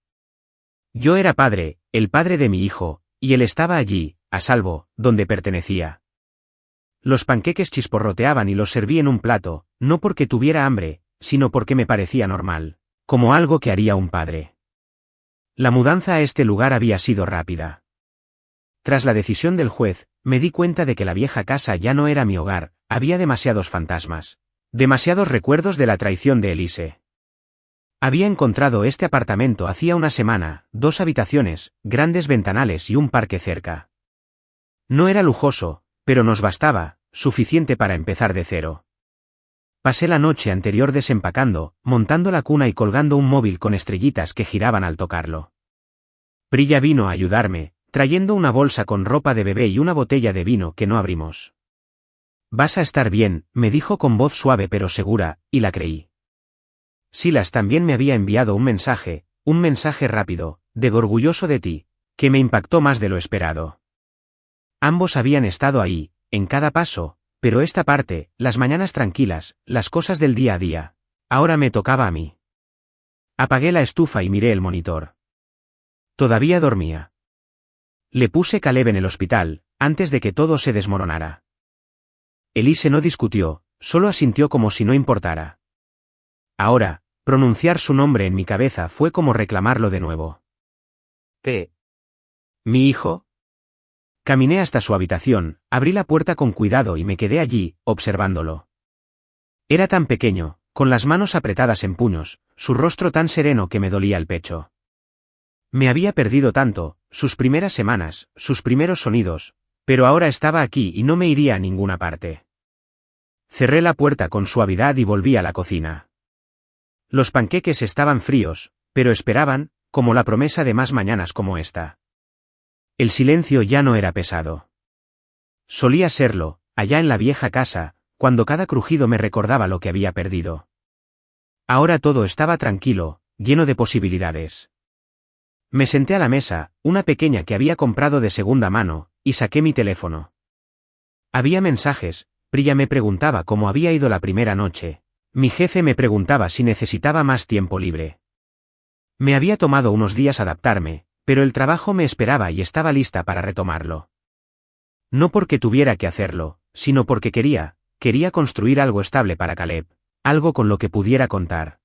Yo era padre, el padre de mi hijo, y él estaba allí, a salvo, donde pertenecía. Los panqueques chisporroteaban y los serví en un plato, no porque tuviera hambre, sino porque me parecía normal, como algo que haría un padre. La mudanza a este lugar había sido rápida. Tras la decisión del juez, me di cuenta de que la vieja casa ya no era mi hogar, había demasiados fantasmas, demasiados recuerdos de la traición de Elise. Había encontrado este apartamento hacía una semana, 2 habitaciones, grandes ventanales y un parque cerca. No era lujoso, pero nos bastaba, suficiente para empezar de cero. Pasé la noche anterior desempacando, montando la cuna y colgando un móvil con estrellitas que giraban al tocarlo. Priya vino a ayudarme, trayendo una bolsa con ropa de bebé y una botella de vino que no abrimos. «Vas a estar bien», me dijo con voz suave pero segura, y la creí. Silas también me había enviado un mensaje rápido, de orgulloso de ti, que me impactó más de lo esperado. Ambos habían estado ahí, en cada paso, pero esta parte, las mañanas tranquilas, las cosas del día a día, ahora me tocaba a mí. Apagué la estufa y miré el monitor. Todavía dormía. Le puse Caleb en el hospital, antes de que todo se desmoronara. Elise no discutió, solo asintió como si no importara. Ahora, pronunciar su nombre en mi cabeza fue como reclamarlo de nuevo. ¿Qué? ¿Mi hijo? Caminé hasta su habitación, abrí la puerta con cuidado y me quedé allí, observándolo. Era tan pequeño, con las manos apretadas en puños, su rostro tan sereno que me dolía el pecho. Me había perdido tanto, sus primeras semanas, sus primeros sonidos, pero ahora estaba aquí y no me iría a ninguna parte. Cerré la puerta con suavidad y volví a la cocina. Los panqueques estaban fríos, pero esperaban, como la promesa de más mañanas como esta. El silencio ya no era pesado. Solía serlo, allá en la vieja casa, cuando cada crujido me recordaba lo que había perdido. Ahora todo estaba tranquilo, lleno de posibilidades. Me senté a la mesa, una pequeña que había comprado de segunda mano, y saqué mi teléfono. Había mensajes, Priya me preguntaba cómo había ido la primera noche. Mi jefe me preguntaba si necesitaba más tiempo libre. Me había tomado unos días adaptarme, pero el trabajo me esperaba y estaba lista para retomarlo. No porque tuviera que hacerlo, sino porque quería construir algo estable para Caleb, algo con lo que pudiera contar.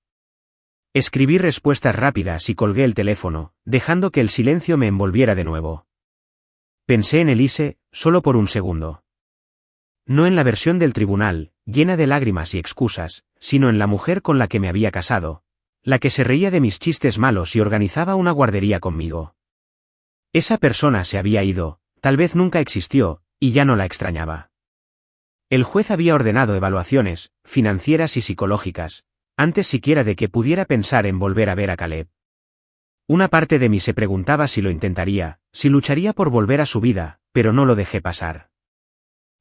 Escribí respuestas rápidas y colgué el teléfono, dejando que el silencio me envolviera de nuevo. Pensé en Elise, solo por un segundo. No en la versión del tribunal, llena de lágrimas y excusas, sino en la mujer con la que me había casado, la que se reía de mis chistes malos y organizaba una guardería conmigo. Esa persona se había ido, tal vez nunca existió, y ya no la extrañaba. El juez había ordenado evaluaciones, financieras y psicológicas, antes siquiera de que pudiera pensar en volver a ver a Caleb. Una parte de mí se preguntaba si lo intentaría, si lucharía por volver a su vida, pero no lo dejé pasar.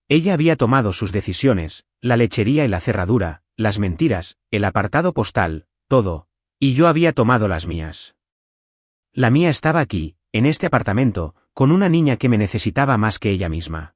Ella había tomado sus decisiones, la lechería y la cerradura, las mentiras, el apartado postal, todo, y yo había tomado las mías. La mía estaba aquí, en este apartamento, con una niña que me necesitaba más que ella misma.